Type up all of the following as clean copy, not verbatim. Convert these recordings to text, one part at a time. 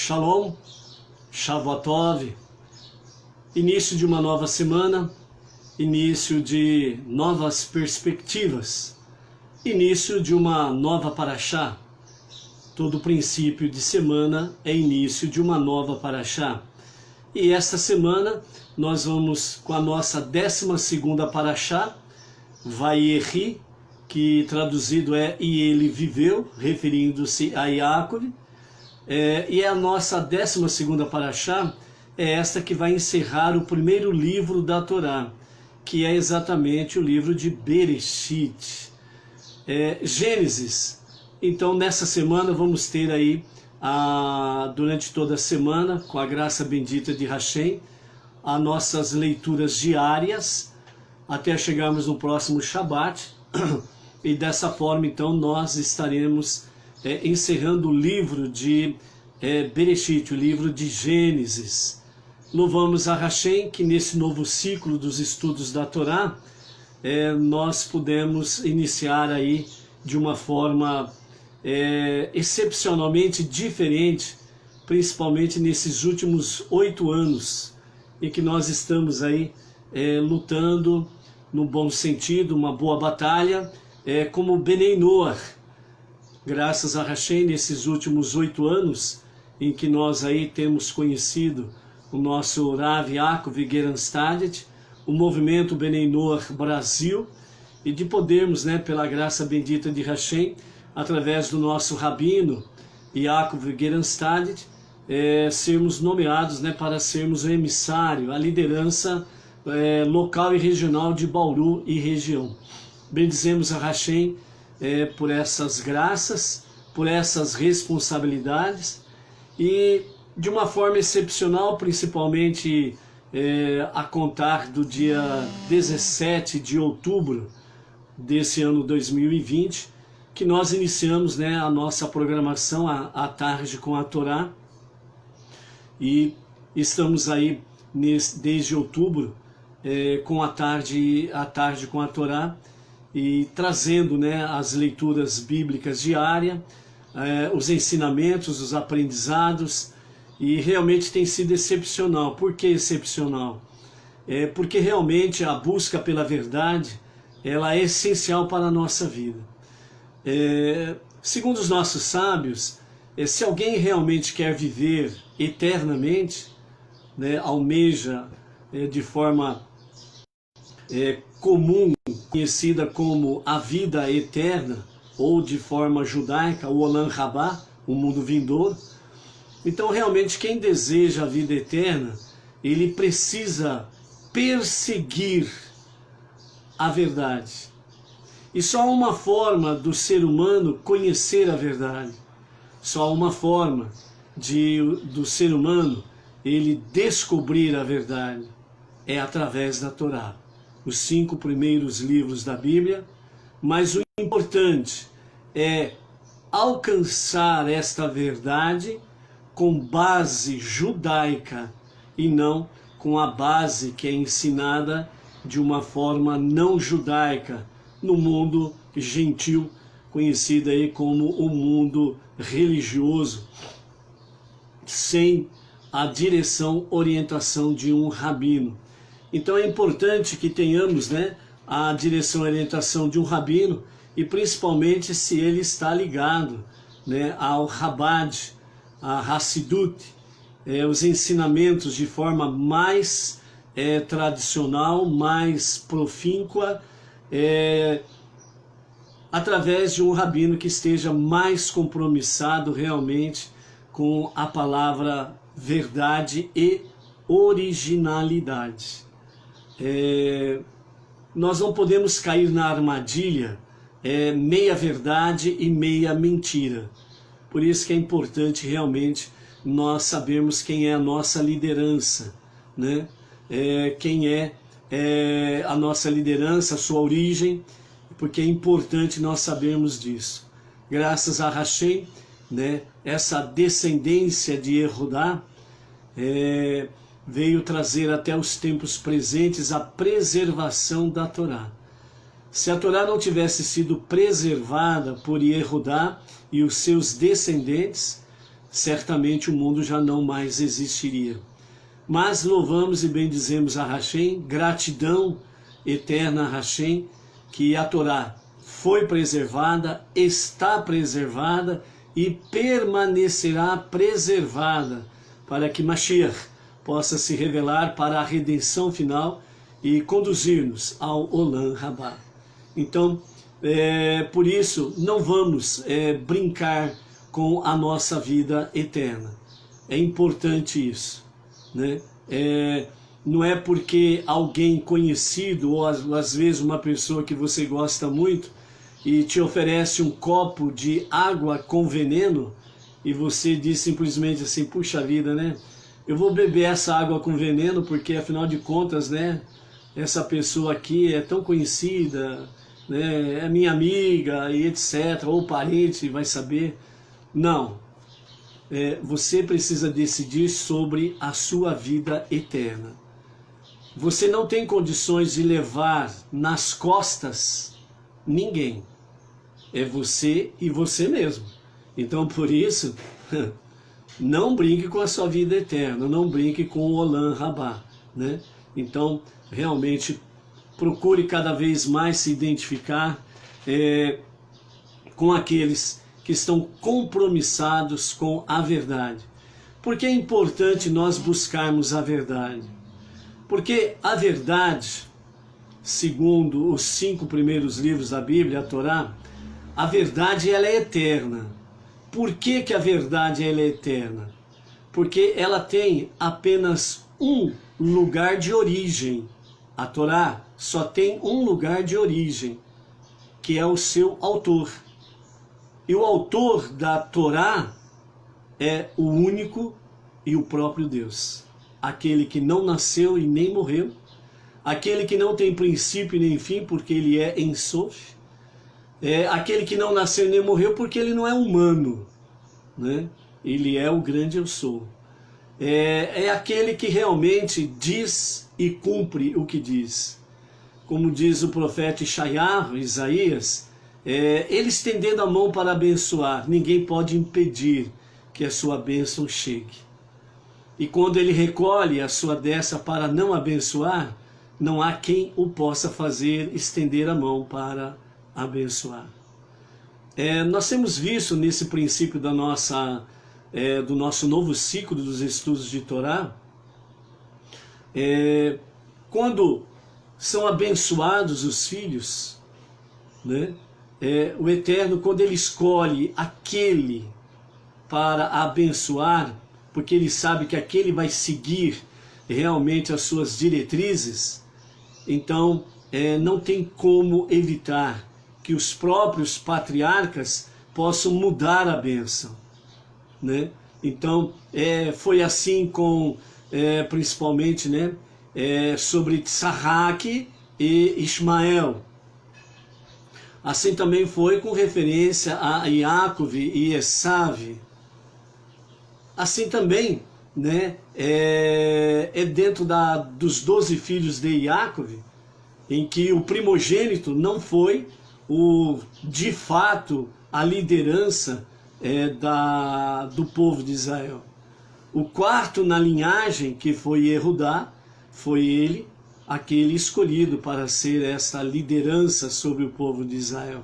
Shalom, Shavuot, início de uma nova semana, início de novas perspectivas, início de uma nova paraxá. Todo princípio de semana é início de uma nova paraxá. E esta semana nós vamos com a nossa 12ª paraxá, Vayeri, que traduzido é "E ele viveu", referindo-se a Yaakov. E a nossa 12ª paraxá é esta que vai encerrar o primeiro livro da Torá, que é exatamente o livro de Bereshit, Gênesis. Então nessa semana vamos ter aí, durante toda a semana, com a graça bendita de Hashem, as nossas leituras diárias, até chegarmos no próximo Shabat, e dessa forma então nós estaremos encerrando o livro de Bereshit, o livro de Gênesis. Louvamos a Hashem que nesse novo ciclo dos estudos da Torá, nós pudemos iniciar aí de uma forma excepcionalmente diferente, principalmente nesses últimos 8 anos, em que nós estamos aí lutando, no bom sentido, uma boa batalha, como Benei Noach. Graças a Hashem, nesses últimos 8 anos, em que nós aí temos conhecido o nosso Rav Yaakov Geranstadit, o movimento Benei Noach Brasil, e de podermos, pela graça bendita de Hashem, através do nosso rabino Yaakov Geranstadit, sermos nomeados para sermos o emissário, a liderança local e regional de Bauru e região. Bendizemos a Hashem por essas graças, por essas responsabilidades, e de uma forma excepcional, principalmente a contar do dia 17 de outubro desse ano 2020, que nós iniciamos a nossa programação à tarde com a Torá, e estamos aí desde outubro com a tarde com a Torá, e trazendo as leituras bíblicas diárias, os ensinamentos, os aprendizados, e realmente tem sido excepcional. Por que excepcional? Porque realmente a busca pela verdade, ela é essencial para a nossa vida. Segundo os nossos sábios, se alguém realmente quer viver eternamente, almeja de forma comum, conhecida como a vida eterna, ou de forma judaica, o Olam Rabá, o mundo vindouro. Então realmente quem deseja a vida eterna, ele precisa perseguir a verdade. E só há uma forma do ser humano conhecer a verdade, só há uma forma do ser humano ele descobrir a verdade, é através da Torá, os 5 primeiros livros da Bíblia. Mas o importante é alcançar esta verdade com base judaica e não com a base que é ensinada de uma forma não judaica no mundo gentil, conhecido aí como o mundo religioso, sem a direção, orientação de um rabino. Então é importante que tenhamos a direção e orientação de um rabino, e principalmente se ele está ligado ao Chabad, a Hassidut, os ensinamentos de forma mais tradicional, mais profíncua, através de um rabino que esteja mais compromissado realmente com a palavra verdade e originalidade. Nós não podemos cair na armadilha meia verdade e meia mentira. Por isso que é importante realmente nós sabermos quem é a nossa liderança, quem é a nossa liderança, a sua origem, porque é importante nós sabermos disso. Graças a Hashem, essa descendência de Yehudá veio trazer até os tempos presentes a preservação da Torá. Se a Torá não tivesse sido preservada por Yehudá e os seus descendentes, certamente o mundo já não mais existiria. Mas louvamos e bendizemos a Hashem, gratidão eterna a Hashem, que a Torá foi preservada, está preservada e permanecerá preservada, para que Mashiach possa se revelar para a redenção final e conduzir-nos ao Olam Rabá. Então, por isso, não vamos brincar com a nossa vida eterna. É importante isso, né? Não é porque alguém conhecido, ou às vezes uma pessoa que você gosta muito, e te oferece um copo de água com veneno, e você diz simplesmente assim, puxa vida, né? Eu vou beber essa água com veneno porque, afinal de contas, né, essa pessoa aqui é tão conhecida, né, é minha amiga e etc, ou parente, vai saber. Não. Você precisa decidir sobre a sua vida eterna. Você não tem condições de levar nas costas ninguém. É você e você mesmo. Então, por isso, não brinque com a sua vida eterna, não brinque com o Olam Rabá, né? Então, realmente, procure cada vez mais se identificar com aqueles que estão compromissados com a verdade. Por que é importante nós buscarmos a verdade? Porque a verdade, segundo os 5 primeiros livros da Bíblia, a Torá, a verdade ela é eterna. Por que que a verdade ela é eterna? Porque ela tem apenas um lugar de origem. A Torá só tem um lugar de origem, que é o seu autor. E o autor da Torá é o único e o próprio Deus. Aquele que não nasceu e nem morreu, aquele que não tem princípio nem fim, porque ele é Ein Sof, aquele que não nasceu e nem morreu, porque ele não é humano, né? Ele é o grande Eu Sou. É aquele que realmente diz e cumpre o que diz. Como diz o profeta Isaías, ele estendendo a mão para abençoar, ninguém pode impedir que a sua bênção chegue. E quando ele recolhe a sua destra para não abençoar, não há quem o possa fazer estender a mão para abençoar. Nós temos visto nesse princípio do nosso novo ciclo dos estudos de Torá, quando são abençoados os filhos, né? O Eterno, quando ele escolhe aquele para abençoar, porque ele sabe que aquele vai seguir realmente as suas diretrizes, então não tem como evitar que os próprios patriarcas possam mudar a bênção, né? Então foi assim com principalmente, né, sobre Tsarak e Ismael. Assim também foi com referência a Yaakov e Esav. Assim também, né, dentro dos 12 filhos de Yaakov, em que o primogênito não foi de fato a liderança do povo de Israel. O quarto na linhagem, que foi Yehudá, foi ele aquele escolhido para ser esta liderança sobre o povo de Israel.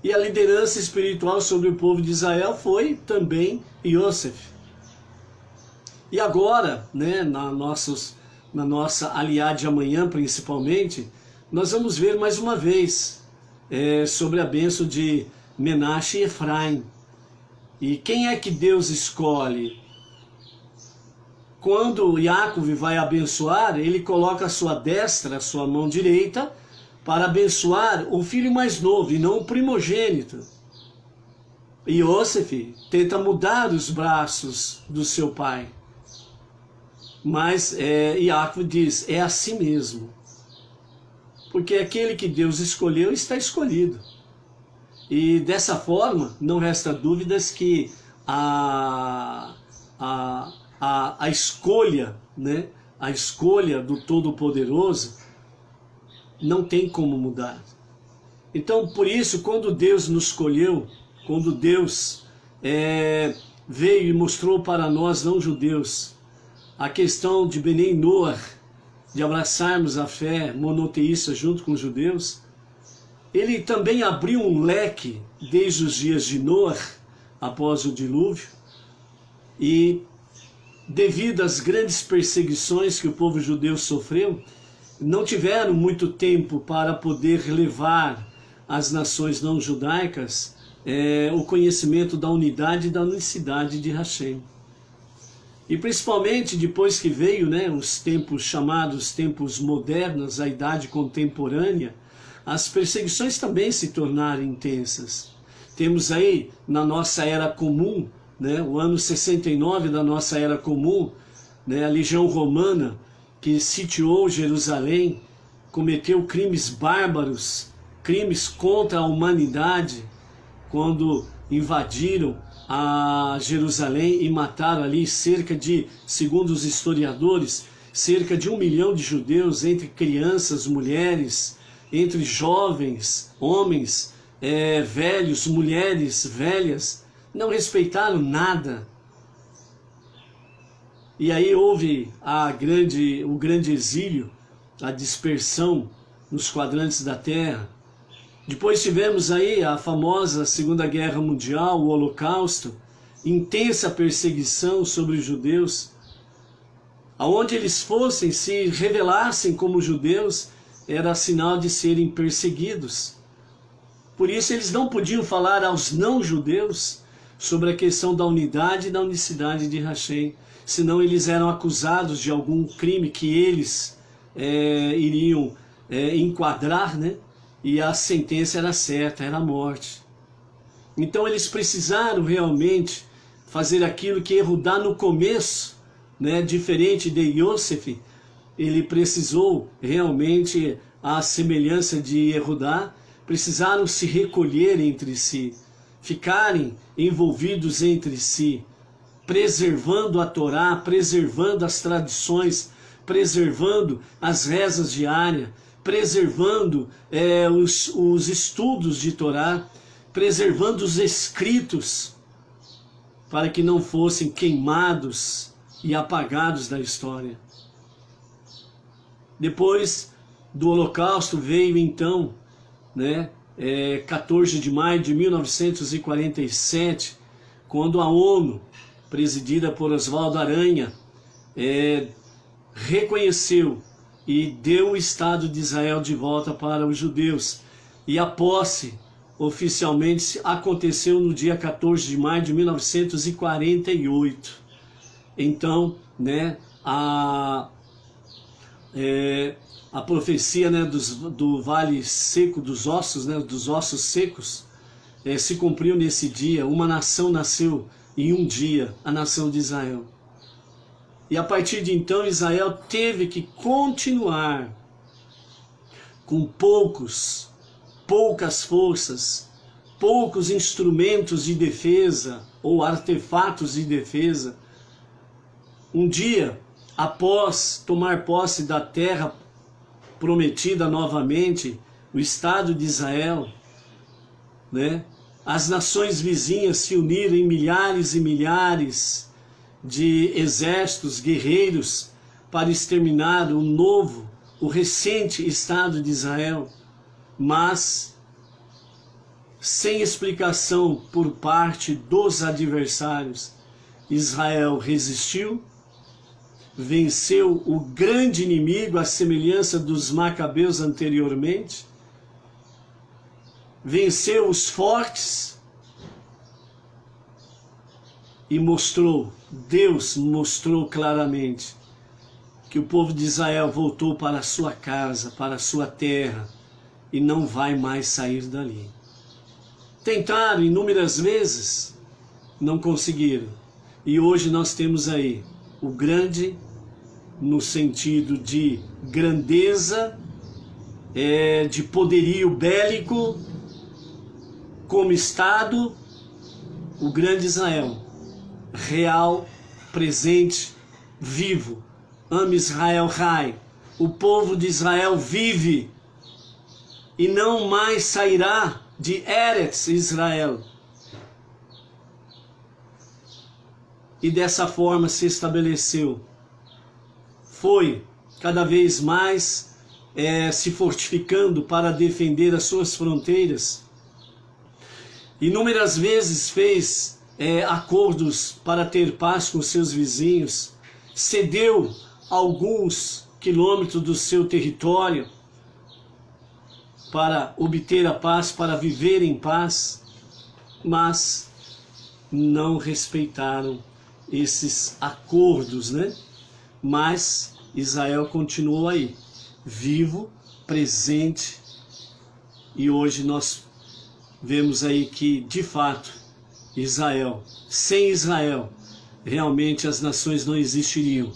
E a liderança espiritual sobre o povo de Israel foi também Yosef. E agora, né, na nossa aliá de amanhã principalmente, nós vamos ver mais uma vez sobre a bênção de Menashe e Efraim. E quem é que Deus escolhe? Quando Yaakov vai abençoar, ele coloca a sua destra, a sua mão direita, para abençoar o filho mais novo e não o primogênito. E Yosef tenta mudar os braços do seu pai. Mas Yaakov diz, é assim mesmo. Porque aquele que Deus escolheu está escolhido. E dessa forma, não resta dúvidas que a escolha, né, a escolha do Todo-Poderoso não tem como mudar. Então, por isso, quando Deus nos escolheu, quando Deus veio e mostrou para nós não judeus a questão de Benei Noach, de abraçarmos a fé monoteísta junto com os judeus, ele também abriu um leque desde os dias de Noach, após o dilúvio, e devido às grandes perseguições que o povo judeu sofreu, não tiveram muito tempo para poder levar às nações não judaicas o conhecimento da unidade e da unicidade de Hashem. E principalmente depois que veio, os tempos chamados tempos modernos, a idade contemporânea, as perseguições também se tornaram intensas. Temos aí na nossa era comum, o ano 69 da nossa era comum, a legião romana que sitiou Jerusalém, cometeu crimes bárbaros, crimes contra a humanidade, quando invadiram a Jerusalém e mataram ali cerca de, segundo os historiadores, cerca de 1 milhão de judeus, entre crianças, mulheres, entre jovens, homens, velhos, mulheres, velhas, não respeitaram nada. E aí houve o grande exílio, a dispersão nos quadrantes da terra. Depois tivemos aí a famosa Segunda Guerra Mundial, o Holocausto, intensa perseguição sobre os judeus. Aonde eles fossem, se revelassem como judeus, era sinal de serem perseguidos. Por isso eles não podiam falar aos não-judeus sobre a questão da unidade e da unicidade de Hashem, senão eles eram acusados de algum crime que eles iriam enquadrar, e a sentença era certa, era a morte. Então eles precisaram realmente fazer aquilo que Yehudá no começo, diferente de Yosef, ele precisou realmente, à semelhança de Yehudá, precisaram se recolher entre si, ficarem envolvidos entre si, preservando a Torá, preservando as tradições, preservando as rezas diárias, preservando os estudos de Torá, preservando os escritos, para que não fossem queimados e apagados da história. Depois do Holocausto veio então, 14 de maio de 1947, quando a ONU, presidida por Oswaldo Aranha, reconheceu e deu o Estado de Israel de volta para os judeus. E a posse oficialmente aconteceu no dia 14 de maio de 1948. Então, a profecia do vale seco dos ossos secos, se cumpriu nesse dia. Uma nação nasceu em um dia, a nação de Israel. E a partir de então Israel teve que continuar com poucas forças, poucos instrumentos de defesa ou artefatos de defesa. Um dia, após tomar posse da terra prometida novamente, o Estado de Israel, as nações vizinhas se uniram em milhares e milhares de exércitos guerreiros para exterminar o recente Estado de Israel, mas sem explicação por parte dos adversários. Israel resistiu, venceu o grande inimigo, à semelhança dos macabeus anteriormente, venceu os fortes e Deus mostrou claramente que o povo de Israel voltou para a sua casa, para a sua terra, e não vai mais sair dali. Tentaram inúmeras vezes, não conseguiram. E hoje nós temos aí o grande, no sentido de grandeza, de poderio bélico, como Estado, o grande Israel, real, presente, vivo. Am Israel Rai. O povo de Israel vive e não mais sairá de Eretz Israel. e dessa forma se estabeleceu. Foi cada vez mais se fortificando para defender as suas fronteiras. Inúmeras vezes fez acordos para ter paz com seus vizinhos, cedeu alguns quilômetros do seu território para obter a paz, para viver em paz, mas não respeitaram esses acordos, né? Mas Israel continuou aí, vivo, presente, e hoje nós vemos aí que, de fato, Israel, sem Israel, realmente as nações não existiriam.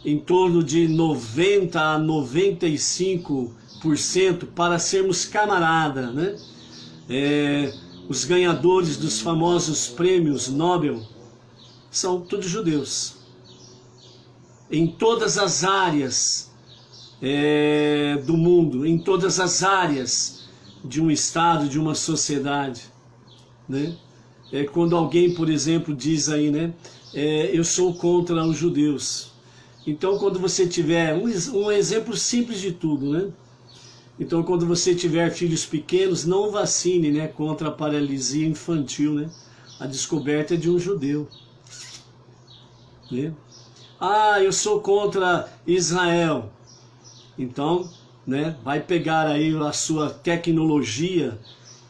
Em torno de 90 a 95% para sermos camarada, né? Os ganhadores dos famosos prêmios Nobel são todos judeus. Em todas as áreas do mundo, em todas as áreas de um estado, de uma sociedade, né? Quando alguém, por exemplo, diz aí, né? Eu sou contra os judeus. Então, quando você tiver um exemplo simples de tudo, né? Então, quando você tiver filhos pequenos, não vacine, né, contra a paralisia infantil, né? A descoberta é de um judeu, né? Ah, eu sou contra Israel. Então, né, vai pegar aí a sua tecnologia,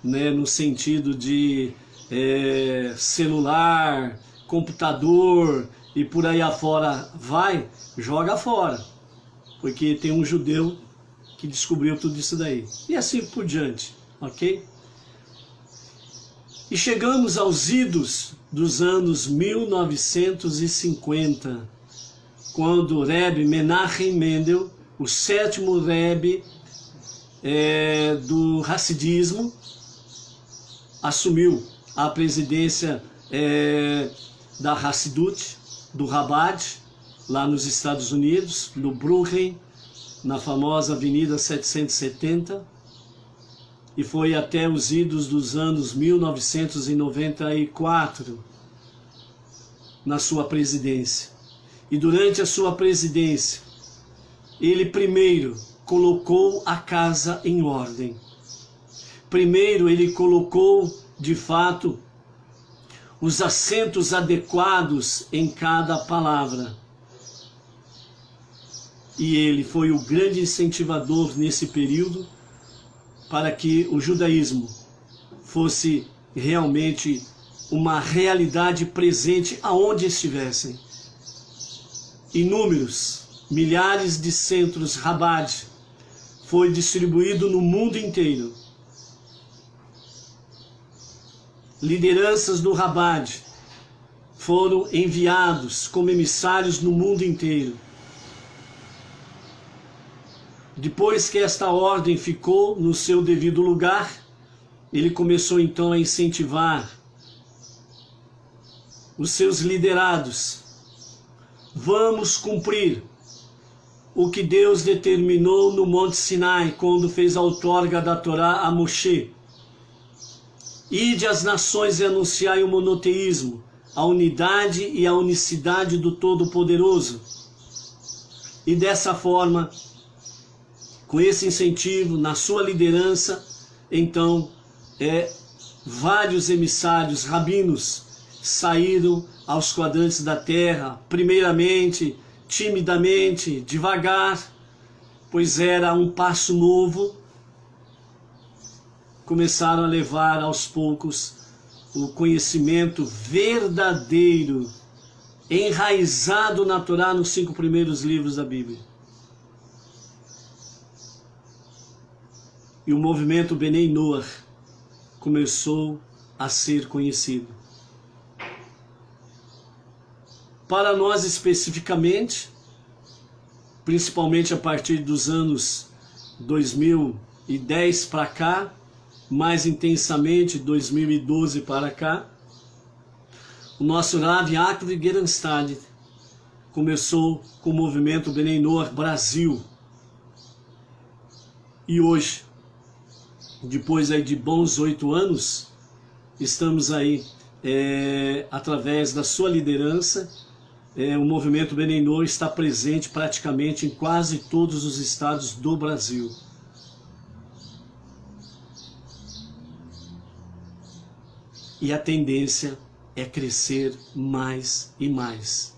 né, no sentido de celular, computador e por aí afora, joga fora, porque tem um judeu que descobriu tudo isso daí. E assim por diante, ok? E chegamos aos idos dos anos 1950, quando o Rebbe Menachem Mendel, o 7º Rebbe do Hassidismo, assumiu a presidência da Hassidut, do Chabad, lá nos Estados Unidos, no Brooklyn, na famosa Avenida 770, e foi até os idos dos anos 1994, na sua presidência. E durante a sua presidência, ele primeiro colocou a casa em ordem. Primeiro ele colocou, de fato, os acentos adequados em cada palavra. E ele foi o grande incentivador nesse período para que o judaísmo fosse realmente uma realidade presente aonde estivessem. Inúmeros, milhares de centros Chabad foi distribuído no mundo inteiro. Lideranças do Chabad foram enviados como emissários no mundo inteiro. Depois que esta ordem ficou no seu devido lugar, ele começou então a incentivar os seus liderados. Vamos cumprir o que Deus determinou no Monte Sinai, quando fez a outorga da Torá a Moshe. Ide às nações e anunciai o monoteísmo, a unidade e a unicidade do Todo-Poderoso. E dessa forma, com esse incentivo, na sua liderança, então, vários emissários, rabinos, saíram aos quadrantes da terra, primeiramente, timidamente, devagar, pois era um passo novo. Começaram a levar aos poucos o conhecimento verdadeiro, enraizado na Torá, nos 5 primeiros livros da Bíblia. E o movimento Benei Noach começou a ser conhecido. Para nós especificamente, principalmente a partir dos anos 2010 para cá, mais intensamente 2012 para cá, o nosso Rav Yaakov Gerenstad começou com o movimento Benei Noach Brasil. E hoje, depois aí de bons 8 anos, estamos aí através da sua liderança, o movimento Benenor está presente praticamente em quase todos os estados do Brasil. E a tendência é crescer mais e mais.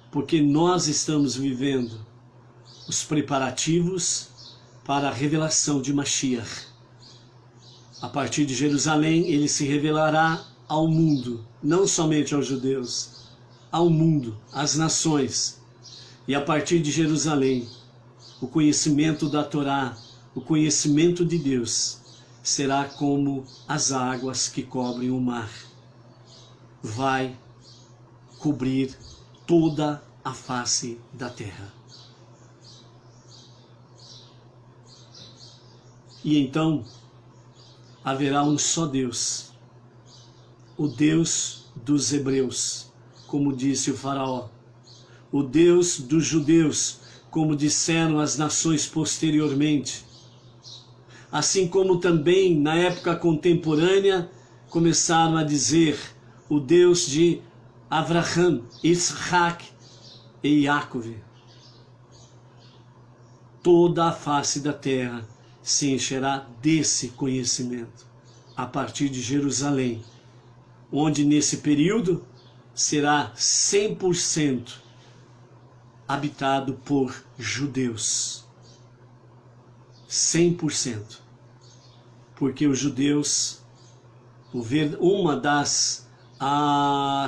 Porque nós estamos vivendo os preparativos para a revelação de Mashiach. A partir de Jerusalém, ele se revelará ao mundo, não somente aos judeus, ao mundo, às nações. E a partir de Jerusalém, o conhecimento da Torá, o conhecimento de Deus, será como as águas que cobrem o mar. Vai cobrir toda a face da terra. E então haverá um só Deus, o Deus dos hebreus, como disse o faraó, o Deus dos judeus, como disseram as nações posteriormente, assim como também na época contemporânea começaram a dizer o Deus de Abraham, Isaac e Jacob. Toda a face da terra se encherá desse conhecimento, a partir de Jerusalém, onde nesse período será 100% habitado por judeus. 100%. Porque os judeus, uma das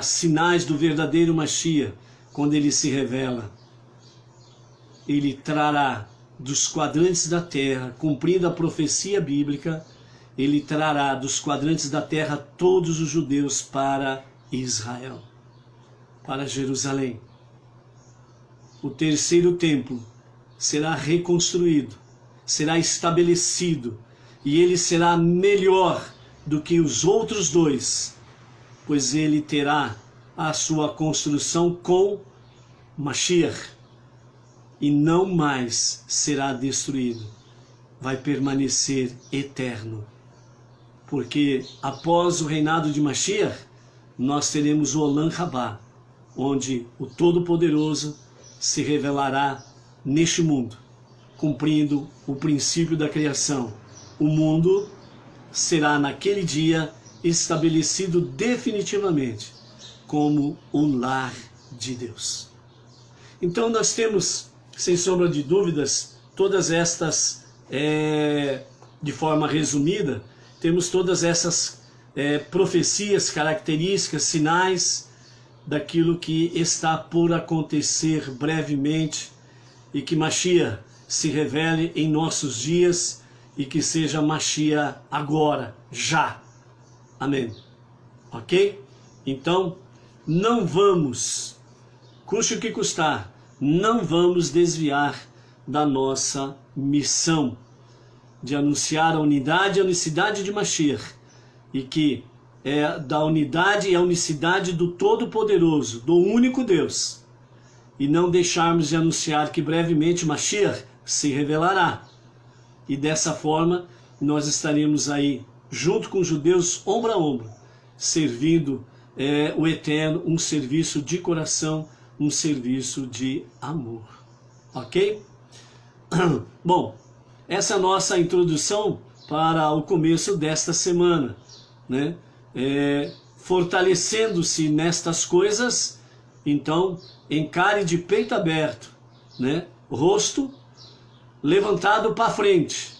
sinais do verdadeiro Mashiach, quando ele se revela, ele trará dos quadrantes da terra, cumprindo a profecia bíblica, ele trará dos quadrantes da terra todos os judeus para Israel, para Jerusalém. O terceiro templo será reconstruído, será estabelecido, e ele será melhor do que os outros dois, pois ele terá a sua construção com Mashiach, e não mais será destruído, vai permanecer eterno. Porque após o reinado de Mashiach, nós teremos o Olam Rabá, onde o Todo-Poderoso se revelará neste mundo, cumprindo o princípio da criação. O mundo será naquele dia estabelecido definitivamente como o lar de Deus. Então nós temos, sem sombra de dúvidas, todas estas, de forma resumida, temos todas essas profecias, características, sinais daquilo que está por acontecer brevemente, e que Mashiach se revele em nossos dias, e que seja Mashiach agora, já. Amém. Ok? Então, não vamos, custe o que custar, não vamos desviar da nossa missão de anunciar a unidade e a unicidade de Mashiach, e que é da unidade e a unicidade do Todo-Poderoso, do único Deus, e não deixarmos de anunciar que brevemente Mashiach se revelará, e dessa forma nós estaremos aí junto com os judeus, ombro a ombro, servindo o Eterno, um serviço de coração, um serviço de amor. Ok? Bom, essa é a nossa introdução para o começo desta semana, né? Fortalecendo-se nestas coisas, então encare de peito aberto, né? Rosto levantado para frente,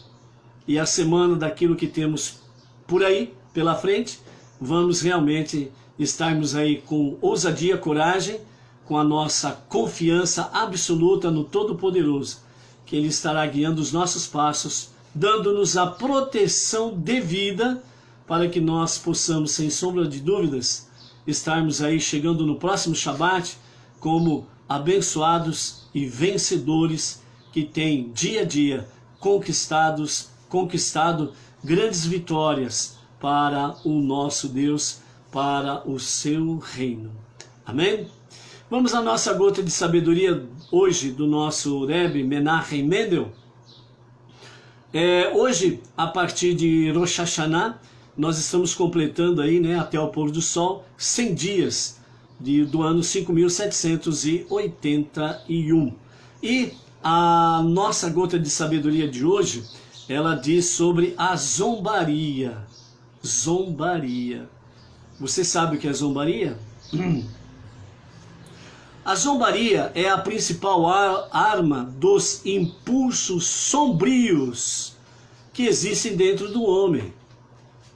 e a semana daquilo que temos por aí, pela frente, vamos realmente estarmos aí com ousadia, coragem, com a nossa confiança absoluta no Todo-Poderoso, que Ele estará guiando os nossos passos, dando-nos a proteção devida, para que nós possamos, sem sombra de dúvidas, estarmos aí chegando no próximo Shabat como abençoados e vencedores, que têm dia a dia conquistado grandes vitórias para o nosso Deus, para o seu reino. Amém? Vamos à nossa gota de sabedoria hoje do nosso Rebbe Menachem Mendel. Hoje, a partir de Rosh Hashanah, nós estamos completando aí, né, até o pôr do sol, 100 dias do ano 5.781. E a nossa gota de sabedoria de hoje, ela diz sobre a zombaria. Zombaria. Você sabe o que é zombaria? A zombaria é a principal arma dos impulsos sombrios que existem dentro do homem.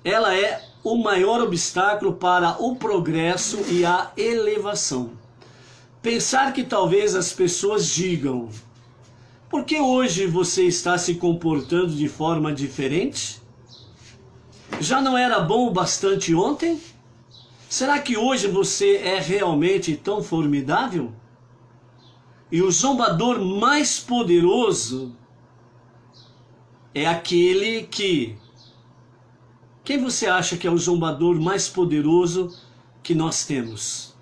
Ela é o maior obstáculo para o progresso e a elevação. Pensar que talvez as pessoas digam: por que hoje você está se comportando de forma diferente? Já não era bom o bastante ontem? Será que hoje você é realmente tão formidável? E o zombador mais poderoso é aquele que... Quem você acha que é o zombador mais poderoso que nós temos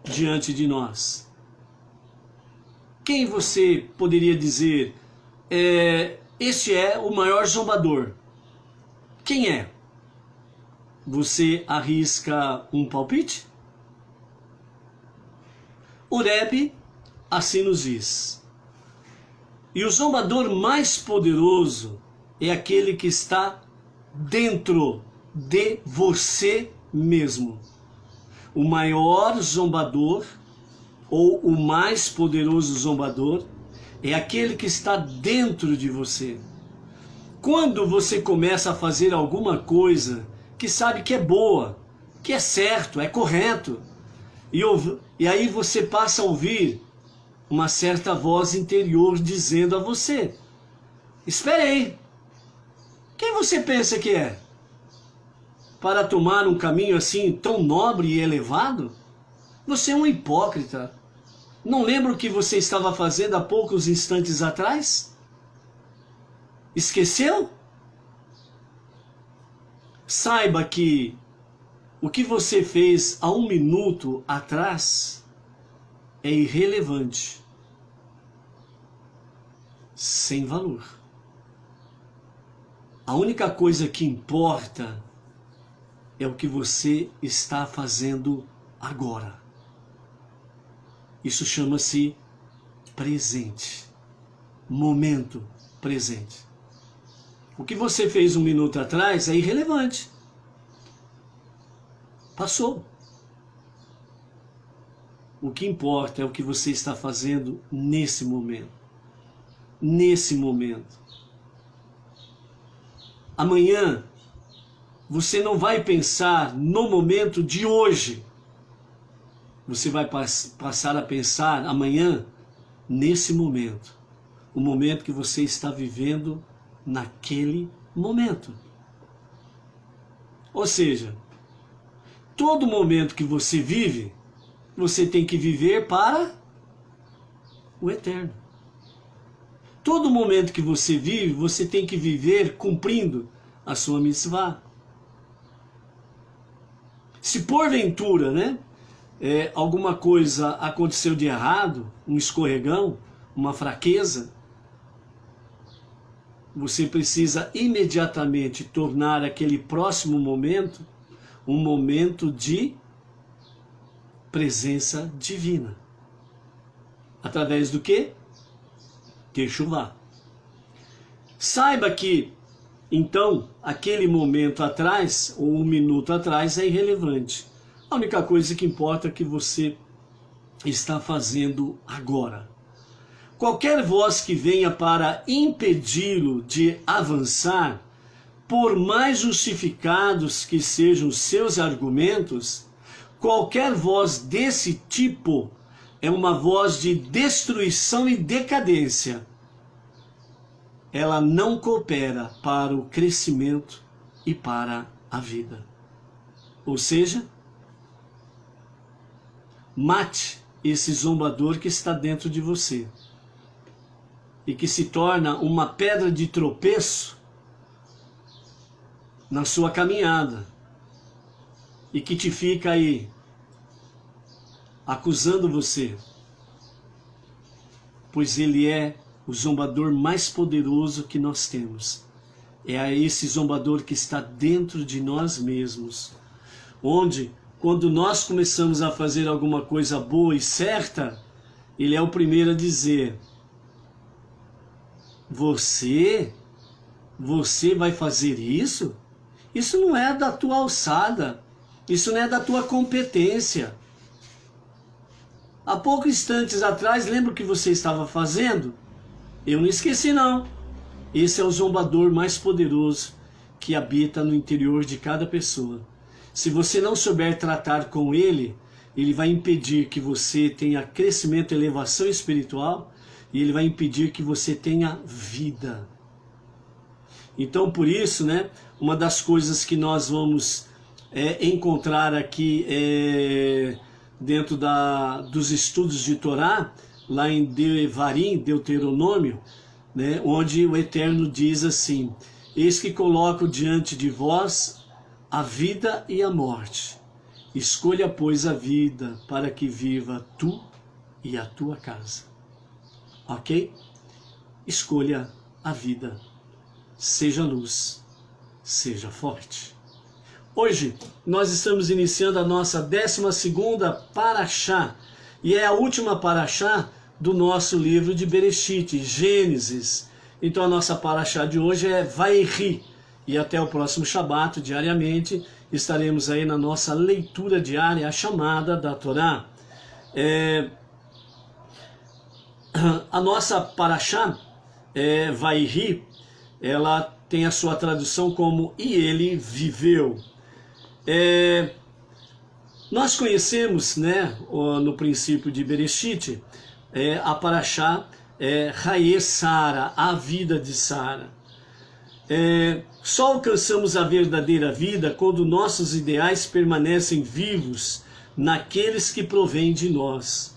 diante de nós? Quem você poderia dizer, este é o maior zombador? Quem é? Você arrisca um palpite? O Rebbe assim nos diz: e o zombador mais poderoso é aquele que está dentro de você mesmo. O maior zombador, ou o mais poderoso zombador, é aquele que está dentro de você. Quando você começa a fazer alguma coisa que sabe que é boa, que é certo, é correto, e aí você passa a ouvir uma certa voz interior dizendo a você: espere aí, quem você pensa que é? Para tomar um caminho assim tão nobre e elevado? Você é um hipócrita. Não lembra o que você estava fazendo há poucos instantes atrás? Esqueceu? Saiba que o que você fez há um minuto atrás é irrelevante, sem valor. A única coisa que importa é o que você está fazendo agora. Isso chama-se presente, momento presente. O que você fez um minuto atrás é irrelevante. Passou. O que importa é o que você está fazendo nesse momento. Nesse momento. Amanhã, você não vai pensar no momento de hoje. Você vai passar a pensar amanhã nesse momento. O momento que você está vivendo naquele momento. Ou seja, todo momento que você vive, você tem que viver para o eterno. Todo momento que você vive, você tem que viver cumprindo a sua mitzvah. Se porventura, né, alguma coisa aconteceu de errado, um escorregão, uma fraqueza, você precisa imediatamente tornar aquele próximo momento um momento de presença divina. Através do quê? Teshuvá. Saiba que, então, aquele momento atrás, ou um minuto atrás, é irrelevante. A única coisa que importa é o que você está fazendo agora. Qualquer voz que venha para impedi-lo de avançar, por mais justificados que sejam seus argumentos, qualquer voz desse tipo é uma voz de destruição e decadência. Ela não coopera para o crescimento e para a vida. Ou seja, mate esse zombador que está dentro de você e que se torna uma pedra de tropeço na sua caminhada e que te fica aí acusando você, pois ele é o zombador mais poderoso que nós temos. é a esse zombador que está dentro de nós mesmos, onde, quando nós começamos a fazer alguma coisa boa e certa, ele é o primeiro a dizer: você vai fazer isso? Isso não é da tua alçada, isso não é da tua competência. Há poucos instantes atrás, lembra o que você estava fazendo? Eu não esqueci não. Esse é o zombador mais poderoso que habita no interior de cada pessoa. Se você não souber tratar com ele, ele vai impedir que você tenha crescimento e elevação espiritual, e ele vai impedir que você tenha vida. Então, por isso, né, uma das coisas que nós vamos encontrar aqui dentro dos estudos de Torá, lá em Devarim, Deuteronômio, né, onde o Eterno diz assim: eis que coloco diante de vós a vida e a morte. Escolha, pois, a vida, para que viva tu e a tua casa. Ok? Escolha a vida. Seja luz, seja forte. Hoje nós estamos iniciando a nossa 12ª Parashá, e é a última Parashá do nosso livro de Bereshit, Gênesis. Então a nossa Parashá de hoje é Vayehi, e até o próximo Shabat, diariamente, estaremos aí na nossa leitura diária, a chamada da Torá. A nossa Parashá, Vayehi, ela tem a sua tradução como "e ele viveu". Nós conhecemos, né, no princípio de Bereshit, a Parashá Haye Sara, a vida de Sara. Só alcançamos a verdadeira vida quando nossos ideais permanecem vivos naqueles que provêm de nós.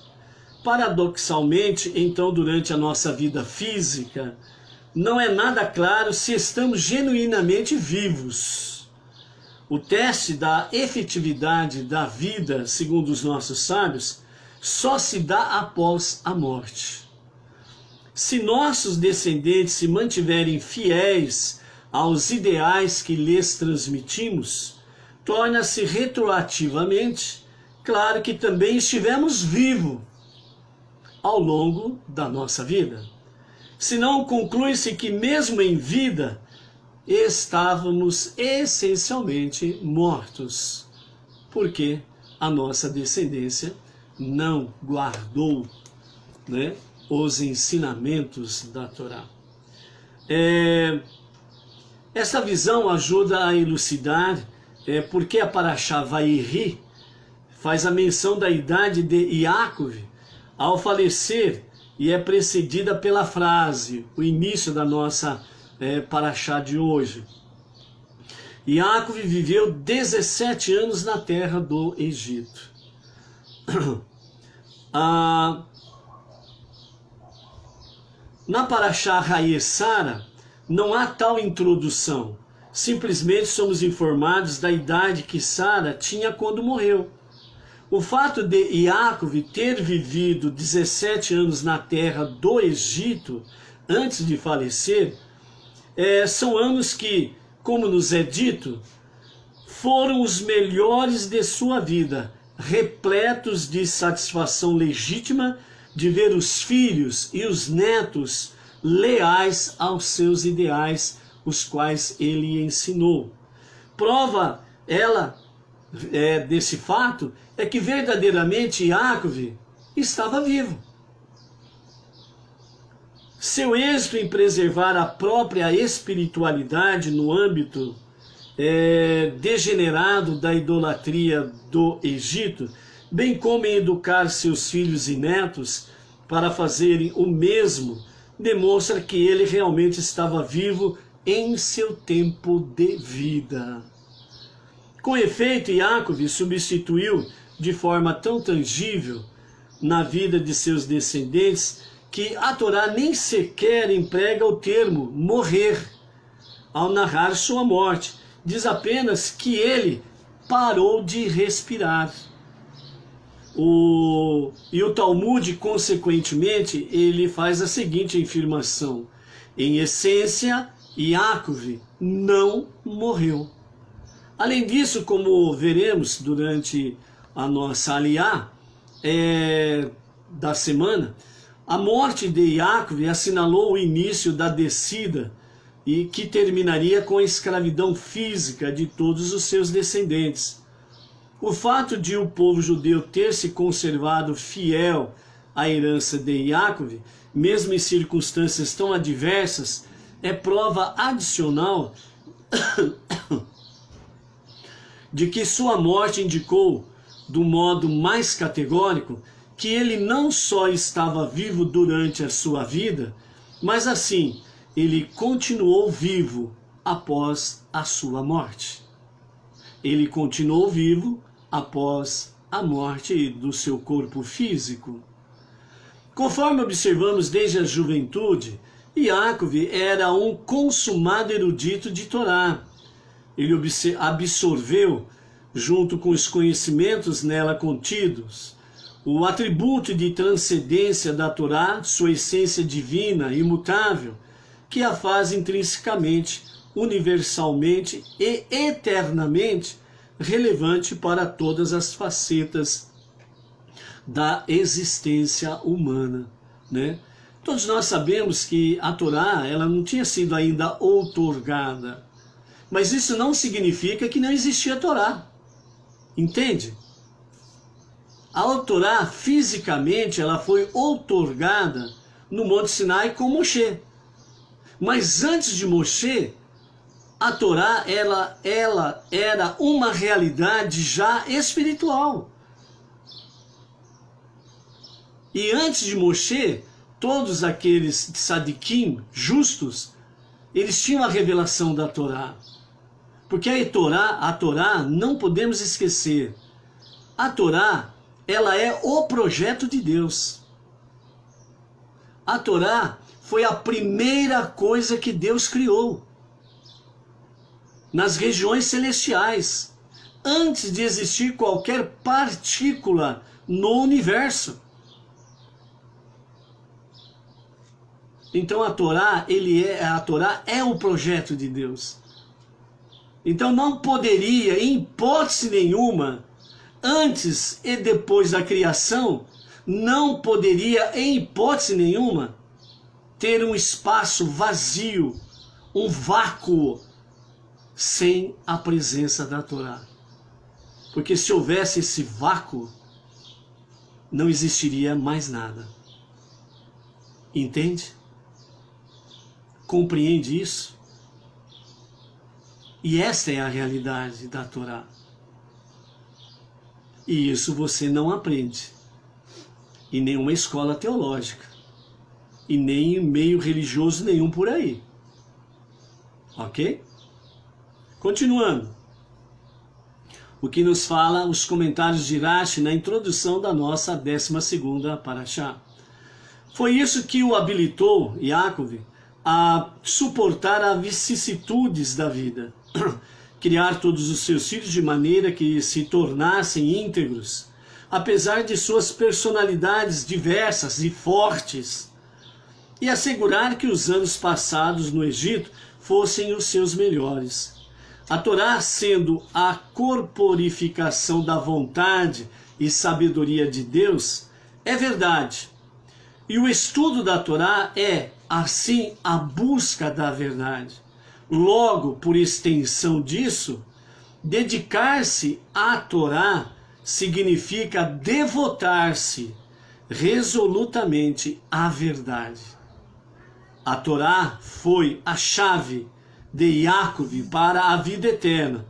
Paradoxalmente, então, durante a nossa vida física, não é nada claro se estamos genuinamente vivos. O teste da efetividade da vida, segundo os nossos sábios, só se dá após a morte. Se nossos descendentes se mantiverem fiéis aos ideais que lhes transmitimos, torna-se retroativamente claro que também estivemos vivos ao longo da nossa vida. Senão, conclui-se que mesmo em vida estávamos essencialmente mortos, porque a nossa descendência não guardou, né, os ensinamentos da Torá. Essa visão ajuda a elucidar porque a Parashá Vayehi faz a menção da idade de Yaakov ao falecer, e é precedida pela frase, o início da nossa Parashá de hoje. Yaakov viveu 17 anos na terra do Egito. Na Parashá Haye Sara não há tal introdução, simplesmente somos informados da idade que Sara tinha quando morreu. O fato de Yaakov ter vivido 17 anos na terra do Egito antes de falecer são anos que, como nos é dito, foram os melhores de sua vida, repletos de satisfação legítima de ver os filhos e os netos leais aos seus ideais, os quais ele ensinou. Prova desse fato é que verdadeiramente Yaakov estava vivo. Seu êxito em preservar a própria espiritualidade no âmbito degenerado da idolatria do Egito, bem como em educar seus filhos e netos para fazerem o mesmo, demonstra que ele realmente estava vivo em seu tempo de vida. Com efeito, Yaakov substituiu de forma tão tangível na vida de seus descendentes que a Torá nem sequer emprega o termo morrer ao narrar sua morte. Diz apenas que ele parou de respirar. E o Talmud, consequentemente, ele faz a seguinte afirmação: em essência, Yaakov não morreu. Além disso, como veremos durante a nossa aliá da semana, a morte de Yaakov assinalou o início da descida e que terminaria com a escravidão física de todos os seus descendentes. O fato de o povo judeu ter se conservado fiel à herança de Yaakov, mesmo em circunstâncias tão adversas, é prova adicional de que sua morte indicou, do modo mais categórico, que ele não só estava vivo durante a sua vida, mas assim, ele continuou vivo após a sua morte. Ele continuou vivo após a morte do seu corpo físico. Conforme observamos desde a juventude, Yaakov era um consumado erudito de Torá. Ele absorveu, junto com os conhecimentos nela contidos, o atributo de transcendência da Torá, sua essência divina, imutável, que a faz intrinsecamente, universalmente e eternamente relevante para todas as facetas da existência humana, né? Todos nós sabemos que a Torá, ela não tinha sido ainda outorgada, mas isso não significa que não existia Torá, entende? A Torá, fisicamente, ela foi outorgada no Monte Sinai com Moshe, mas antes de Moshe, a Torá, ela era uma realidade já espiritual. E antes de Moshe, todos aqueles tzadikim, justos, eles tinham a revelação da Torá. Porque a Torá, não podemos esquecer, a Torá, ela é o projeto de Deus. A Torá foi a primeira coisa que Deus criou nas regiões celestiais, antes de existir qualquer partícula no universo. Então a Torá é o projeto de Deus. Então não poderia, em hipótese nenhuma, antes e depois da criação, não poderia, em hipótese nenhuma, ter um espaço vazio, um vácuo, sem a presença da Torá. Porque se houvesse esse vácuo, não existiria mais nada. Entende? Compreende isso? E esta é a realidade da Torá. E isso você não aprende em nenhuma escola teológica e nem em meio religioso nenhum por aí. Ok? Continuando. O que nos fala os comentários de Rashi na introdução da nossa 12ª Parashá. Foi isso que o habilitou, Yaakov, a suportar as vicissitudes da vida, criar todos os seus filhos de maneira que se tornassem íntegros, apesar de suas personalidades diversas e fortes, e assegurar que os anos passados no Egito fossem os seus melhores. A Torá, sendo a corporificação da vontade e sabedoria de Deus, é verdade. E o estudo da Torá é, assim, a busca da verdade. Logo, por extensão disso, dedicar-se à Torá significa devotar-se resolutamente à verdade. A Torá foi a chave de Yaakov para a vida eterna,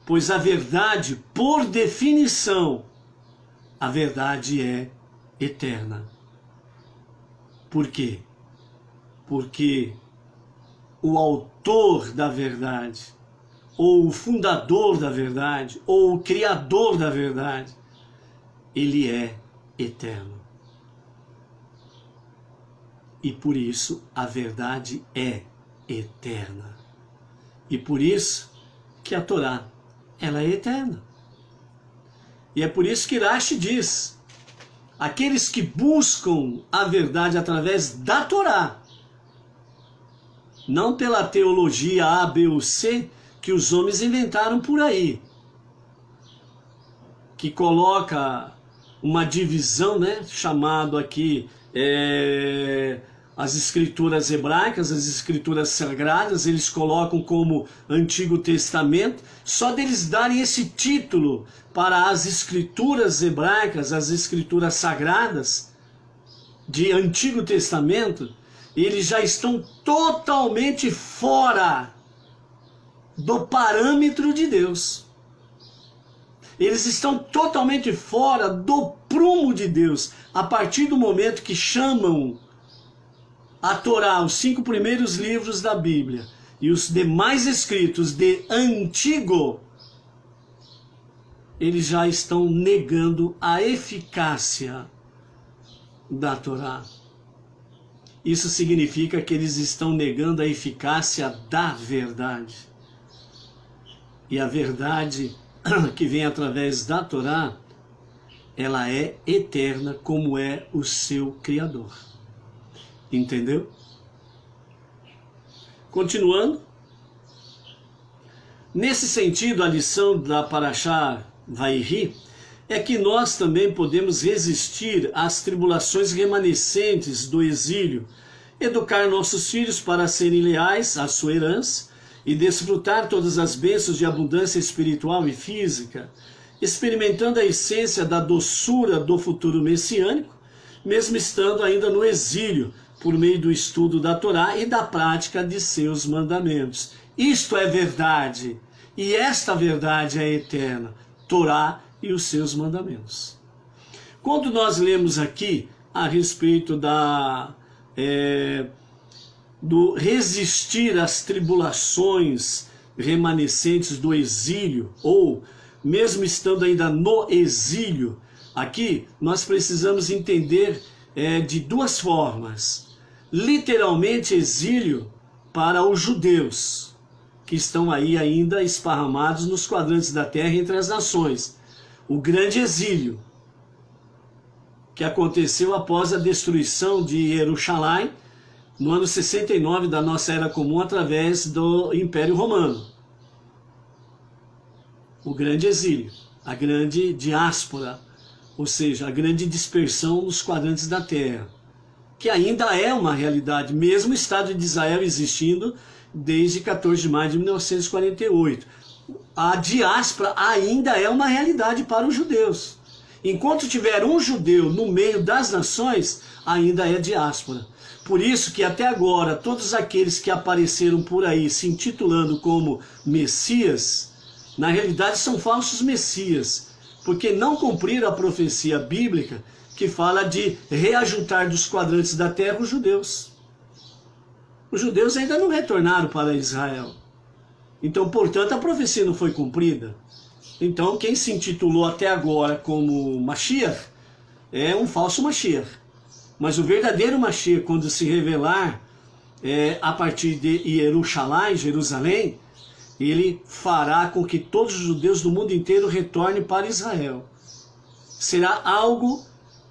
pois a verdade, por definição, a verdade é eterna. Por quê? Porque o autor da verdade, ou o fundador da verdade, ou o criador da verdade, ele é eterno. E por isso a verdade é eterna. E por isso que a Torá, ela é eterna. E é por isso que Rashi diz, aqueles que buscam a verdade através da Torá, não pela teologia A, B ou C que os homens inventaram por aí, que coloca uma divisão, né, chamado aqui as escrituras hebraicas, as escrituras sagradas, eles colocam como Antigo Testamento. Só deles darem esse título para as escrituras hebraicas, as escrituras sagradas de Antigo Testamento, eles já estão totalmente fora do parâmetro de Deus. Eles estão totalmente fora do prumo de Deus. A partir do momento que chamam a Torá, os 5 primeiros livros da Bíblia, e os demais escritos de Antigo, eles já estão negando a eficácia da Torá. Isso significa que eles estão negando a eficácia da verdade. E a verdade que vem através da Torá, ela é eterna, como é o seu Criador. Entendeu? Continuando. Nesse sentido, a lição da Parashá Vairi é que nós também podemos resistir às tribulações remanescentes do exílio, educar nossos filhos para serem leais à sua herança e desfrutar todas as bênçãos de abundância espiritual e física, experimentando a essência da doçura do futuro messiânico, mesmo estando ainda no exílio, por meio do estudo da Torá e da prática de seus mandamentos. Isto é verdade, e esta verdade é eterna, Torá e os seus mandamentos. Quando nós lemos aqui a respeito do resistir às tribulações remanescentes do exílio, ou mesmo estando ainda no exílio, aqui nós precisamos entender de duas formas. Literalmente exílio para os judeus, que estão aí ainda esparramados nos quadrantes da terra entre as nações. O grande exílio, que aconteceu após a destruição de Jerusalém, no ano 69 da nossa Era Comum, através do Império Romano. O grande exílio, a grande diáspora, ou seja, a grande dispersão nos quadrantes da terra, que ainda é uma realidade, mesmo o Estado de Israel existindo desde 14 de maio de 1948. A diáspora ainda é uma realidade para os judeus. Enquanto tiver um judeu no meio das nações, ainda é diáspora. Por isso que até agora, todos aqueles que apareceram por aí se intitulando como Messias, na realidade são falsos Messias, porque não cumpriram a profecia bíblica que fala de reajuntar dos quadrantes da terra os judeus. Os judeus ainda não retornaram para Israel. Então, portanto, a profecia não foi cumprida. Então, quem se intitulou até agora como Mashiach é um falso Mashiach. Mas o verdadeiro Mashiach, quando se revelar a partir de Jerusalém, ele fará com que todos os judeus do mundo inteiro retornem para Israel. Será algo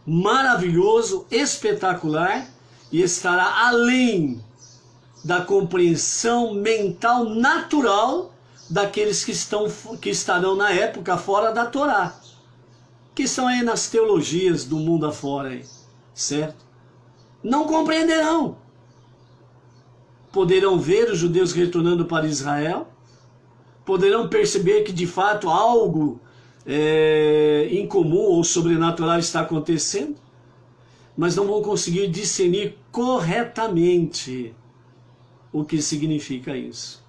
maravilhoso, espetacular, e estará além da compreensão mental natural daqueles que estarão na época fora da Torá, que estão aí nas teologias do mundo afora, aí, certo? Não compreenderão. Poderão ver os judeus retornando para Israel, poderão perceber que de fato algo incomum ou sobrenatural está acontecendo, mas não vão conseguir discernir corretamente o que significa isso.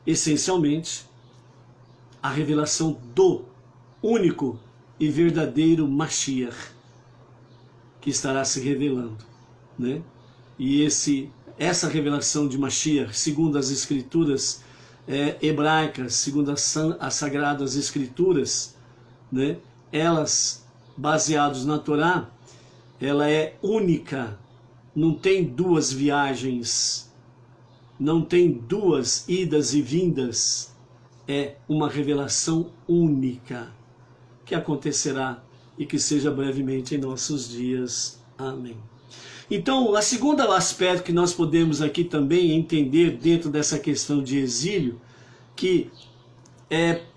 Essencialmente, a revelação do único e verdadeiro Mashiach, que estará se revelando, né? E essa revelação de Mashiach, segundo as escrituras hebraicas, segundo as sagradas escrituras, né? Elas, baseadas na Torá, ela é única, não tem duas viagens, não tem duas idas e vindas, é uma revelação única, que acontecerá e que seja brevemente em nossos dias. Amém. Então, o segundo aspecto que nós podemos aqui também entender dentro dessa questão de exílio, que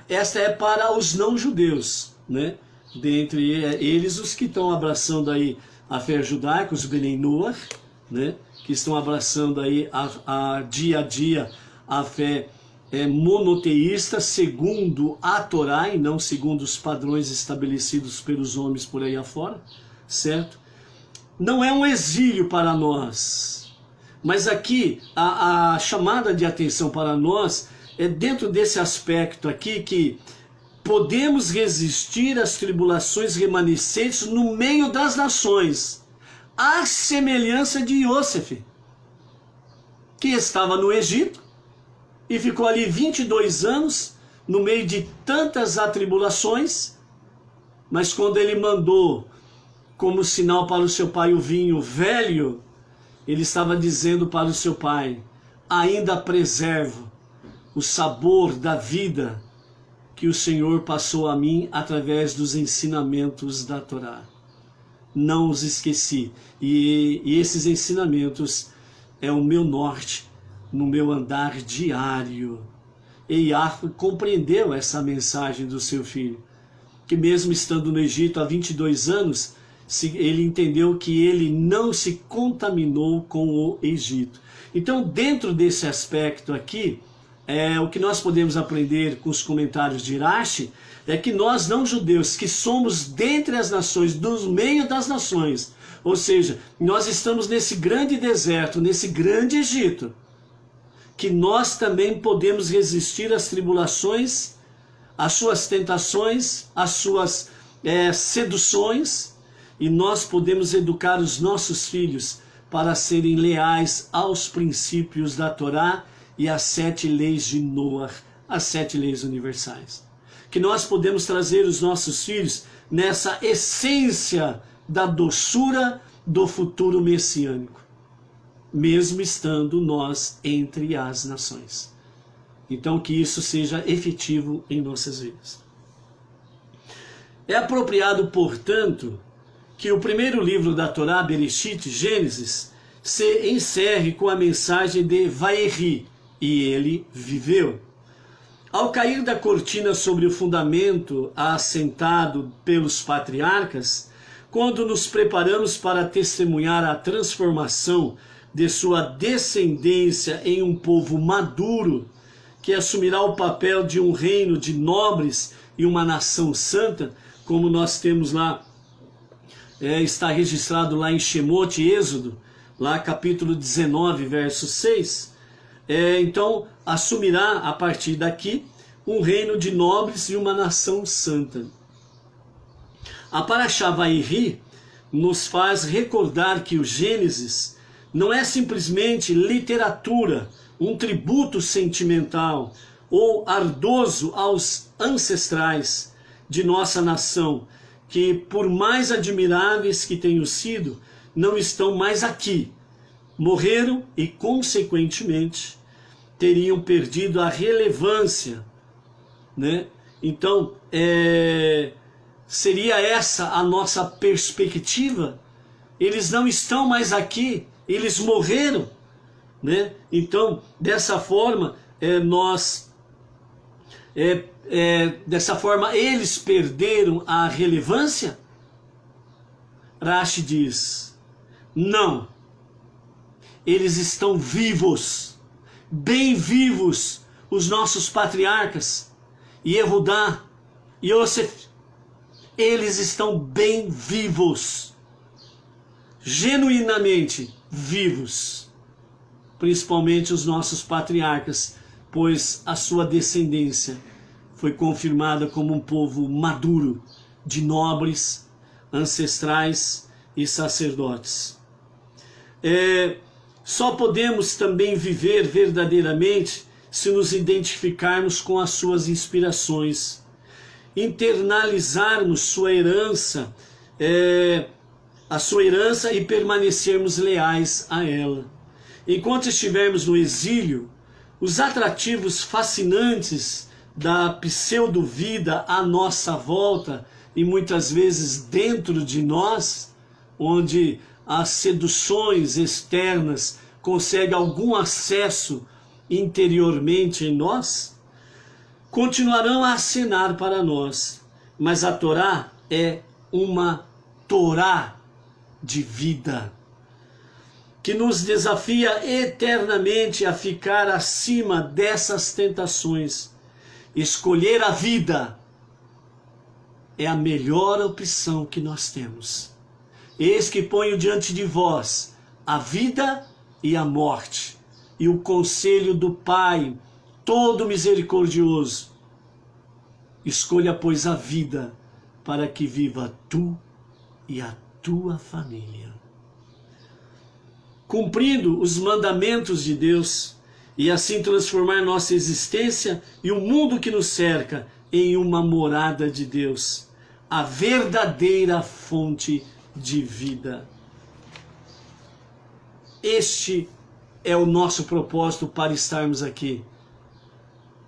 esta é para os não-judeus, né? Dentre eles os que estão abraçando aí a fé judaica, os Bnei Noach, né? Que estão abraçando aí a dia a dia a fé monoteísta segundo a Torá e não segundo os padrões estabelecidos pelos homens por aí afora, certo? Não é um exílio para nós, mas aqui a chamada de atenção para nós é dentro desse aspecto aqui que podemos resistir às tribulações remanescentes no meio das nações, à semelhança de Iosef, que estava no Egito e ficou ali 22 anos no meio de tantas atribulações, mas quando ele mandou como sinal para o seu pai o vinho velho, ele estava dizendo para o seu pai: ainda preservo o sabor da vida que o Senhor passou a mim através dos ensinamentos da Torá. Não os esqueci. E esses ensinamentos é o meu norte no meu andar diário. E Yahvé compreendeu essa mensagem do seu filho, que mesmo estando no Egito há 22 anos, ele entendeu que ele não se contaminou com o Egito. Então, dentro desse aspecto aqui, o que nós podemos aprender com os comentários de Irache é que nós não judeus, que somos dentre as nações, do meio das nações, ou seja, nós estamos nesse grande deserto, nesse grande Egito, que nós também podemos resistir às tribulações, às suas tentações, às suas seduções, e nós podemos educar os nossos filhos para serem leais aos princípios da Torá e às 7 leis de Noah, as 7 leis universais. Que nós podemos trazer os nossos filhos nessa essência da doçura do futuro messiânico, mesmo estando nós entre as nações. Então que isso seja efetivo em nossas vidas. É apropriado, portanto, que o primeiro livro da Torá, Bereshit, Gênesis, se encerre com a mensagem de Vayehi, e ele viveu. Ao cair da cortina sobre o fundamento assentado pelos patriarcas, quando nos preparamos para testemunhar a transformação de sua descendência em um povo maduro, que assumirá o papel de um reino de nobres e uma nação santa, como nós temos lá, está registrado lá em Shemot, Êxodo, lá capítulo 19, verso 6, então assumirá a partir daqui um reino de nobres e uma nação santa. A Parashá Vayehi nos faz recordar que o Gênesis não é simplesmente literatura, um tributo sentimental ou ardoso aos ancestrais de nossa nação, que por mais admiráveis que tenham sido, não estão mais aqui. Morreram e, consequentemente, teriam perdido a relevância, né? Então, seria essa a nossa perspectiva? Eles não estão mais aqui, eles morreram, né? Então, dessa forma, dessa forma, eles perderam a relevância? Rashi diz: não, eles estão vivos, bem vivos, os nossos patriarcas, Yehudá, Yosef, eles estão bem vivos, genuinamente vivos, principalmente os nossos patriarcas, pois a sua descendência foi confirmada como um povo maduro, de nobres, ancestrais e sacerdotes. Só podemos também viver verdadeiramente se nos identificarmos com as suas inspirações, internalizarmos sua herança, a sua herança e permanecermos leais a ela. Enquanto estivermos no exílio, os atrativos fascinantes da pseudo-vida à nossa volta e muitas vezes dentro de nós, onde às seduções externas, consegue algum acesso interiormente em nós, continuarão a acenar para nós. Mas a Torá é uma Torá de vida, que nos desafia eternamente a ficar acima dessas tentações. Escolher a vida é a melhor opção que nós temos. Eis que ponho diante de vós a vida e a morte, e o conselho do Pai, todo misericordioso. Escolha, pois, a vida, para que viva tu e a tua família, cumprindo os mandamentos de Deus, e assim transformar nossa existência e o mundo que nos cerca em uma morada de Deus, a verdadeira fonte de vida. Este é o nosso propósito para estarmos aqui.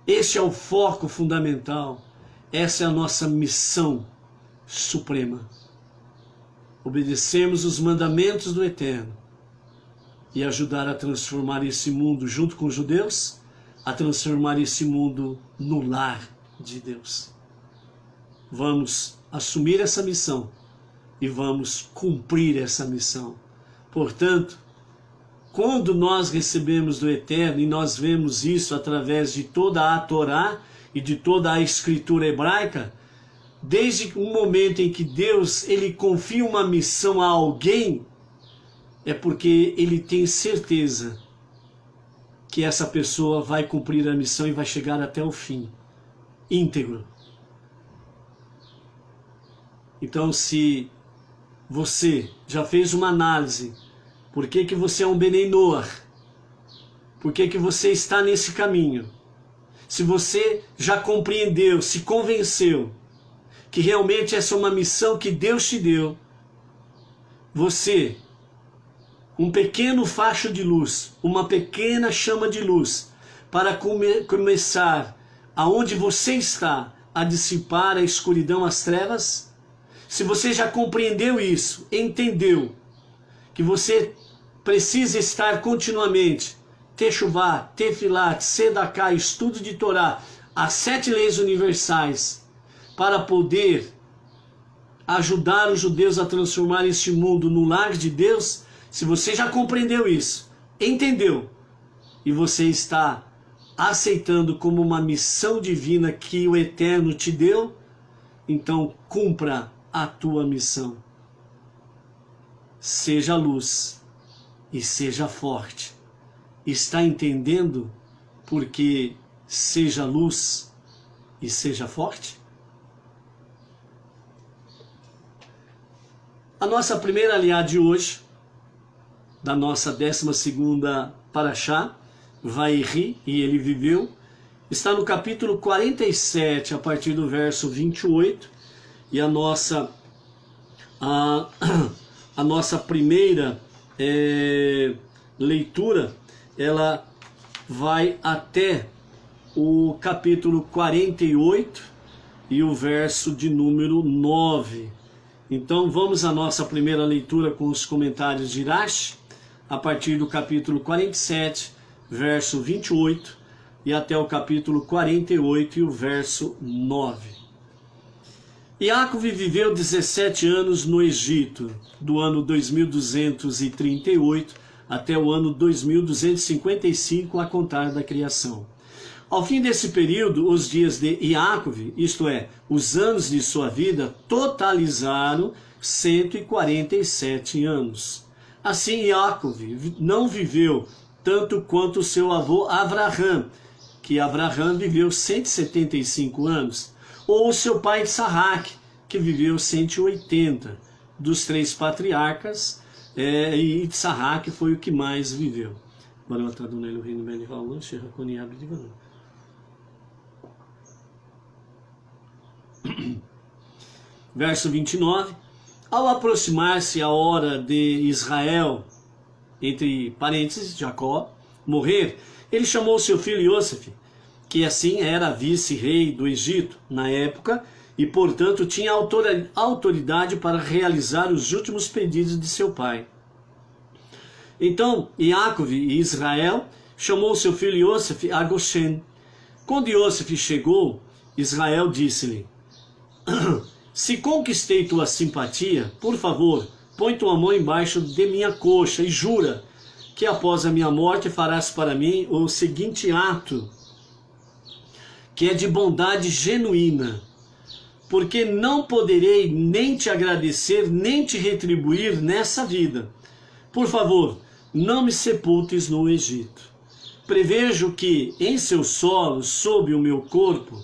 Este é o foco fundamental. Essa é a nossa missão suprema. Obedecermos os mandamentos do Eterno e ajudar a transformar esse mundo, junto com os judeus, a transformar esse mundo no lar de Deus. Vamos assumir essa missão e vamos cumprir essa missão. Portanto, quando nós recebemos do Eterno, e nós vemos isso através de toda a Torá e de toda a escritura hebraica, desde o momento em que Deus ele confia uma missão a alguém, é porque ele tem certeza que essa pessoa vai cumprir a missão e vai chegar até o fim, íntegro. Então, se você já fez uma análise, por que que você é um Benei Noach? Por que que você está nesse caminho? Se você já compreendeu, se convenceu que realmente essa é uma missão que Deus te deu, você, um pequeno facho de luz, uma pequena chama de luz, para começar aonde você está a dissipar a escuridão, as trevas. Se você já compreendeu isso, entendeu que você precisa estar continuamente Techuvá, Tefilat, Sedaká, estudo de Torá, as 7 leis universais, para poder ajudar os judeus a transformar este mundo no lar de Deus. Se você já compreendeu isso, entendeu, e você está aceitando como uma missão divina que o Eterno te deu, então cumpra a tua missão. Seja luz e seja forte. Está entendendo porque seja luz e seja forte? A nossa primeira aliá de hoje, da nossa 12ª Parashá, Vairi, e ele viveu, está no capítulo 47, a partir do verso 28, e a nossa primeira leitura, ela vai até o capítulo 48 e o verso de número 9. Então vamos à nossa primeira leitura com os comentários de Rashi, a partir do capítulo 47, verso 28, e até o capítulo 48 e o verso 9. Yaakov viveu 17 anos no Egito, do ano 2238 até o ano 2255, a contar da criação. Ao fim desse período, os dias de Yaakov, isto é, os anos de sua vida, totalizaram 147 anos. Assim, Yaakov não viveu tanto quanto seu avô Avraham, que Avraham viveu 175 anos, ou seu pai Isaac, que viveu 180. Dos 3 patriarcas, e Isaac foi o que mais viveu. Verso 29. Ao aproximar-se a hora de Israel, entre parênteses, Jacó, morrer, ele chamou seu filho Yosef, que assim era vice-rei do Egito na época, e portanto tinha autoridade para realizar os últimos pedidos de seu pai. Então Iacove e Israel chamou seu filho Iosef a Goshen. Quando Iosef chegou, Israel disse-lhe: se conquistei tua simpatia, por favor, põe tua mão embaixo de minha coxa e jura que após a minha morte farás para mim o seguinte ato, que é de bondade genuína, porque não poderei nem te agradecer, nem te retribuir nessa vida. Por favor, não me sepultes no Egito. Prevejo que em seu solo, sob o meu corpo,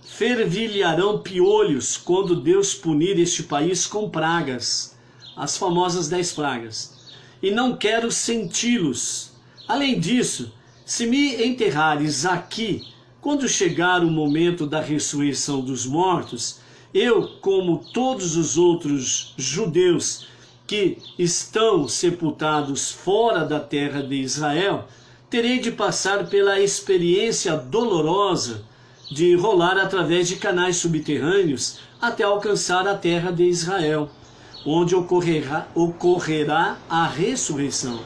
fervilharão piolhos quando Deus punir este país com pragas, as famosas 10 pragas. E não quero senti-los. Além disso, se me enterrares aqui, quando chegar o momento da ressurreição dos mortos, eu, como todos os outros judeus que estão sepultados fora da terra de Israel, terei de passar pela experiência dolorosa de rolar através de canais subterrâneos até alcançar a terra de Israel, onde ocorrerá a ressurreição.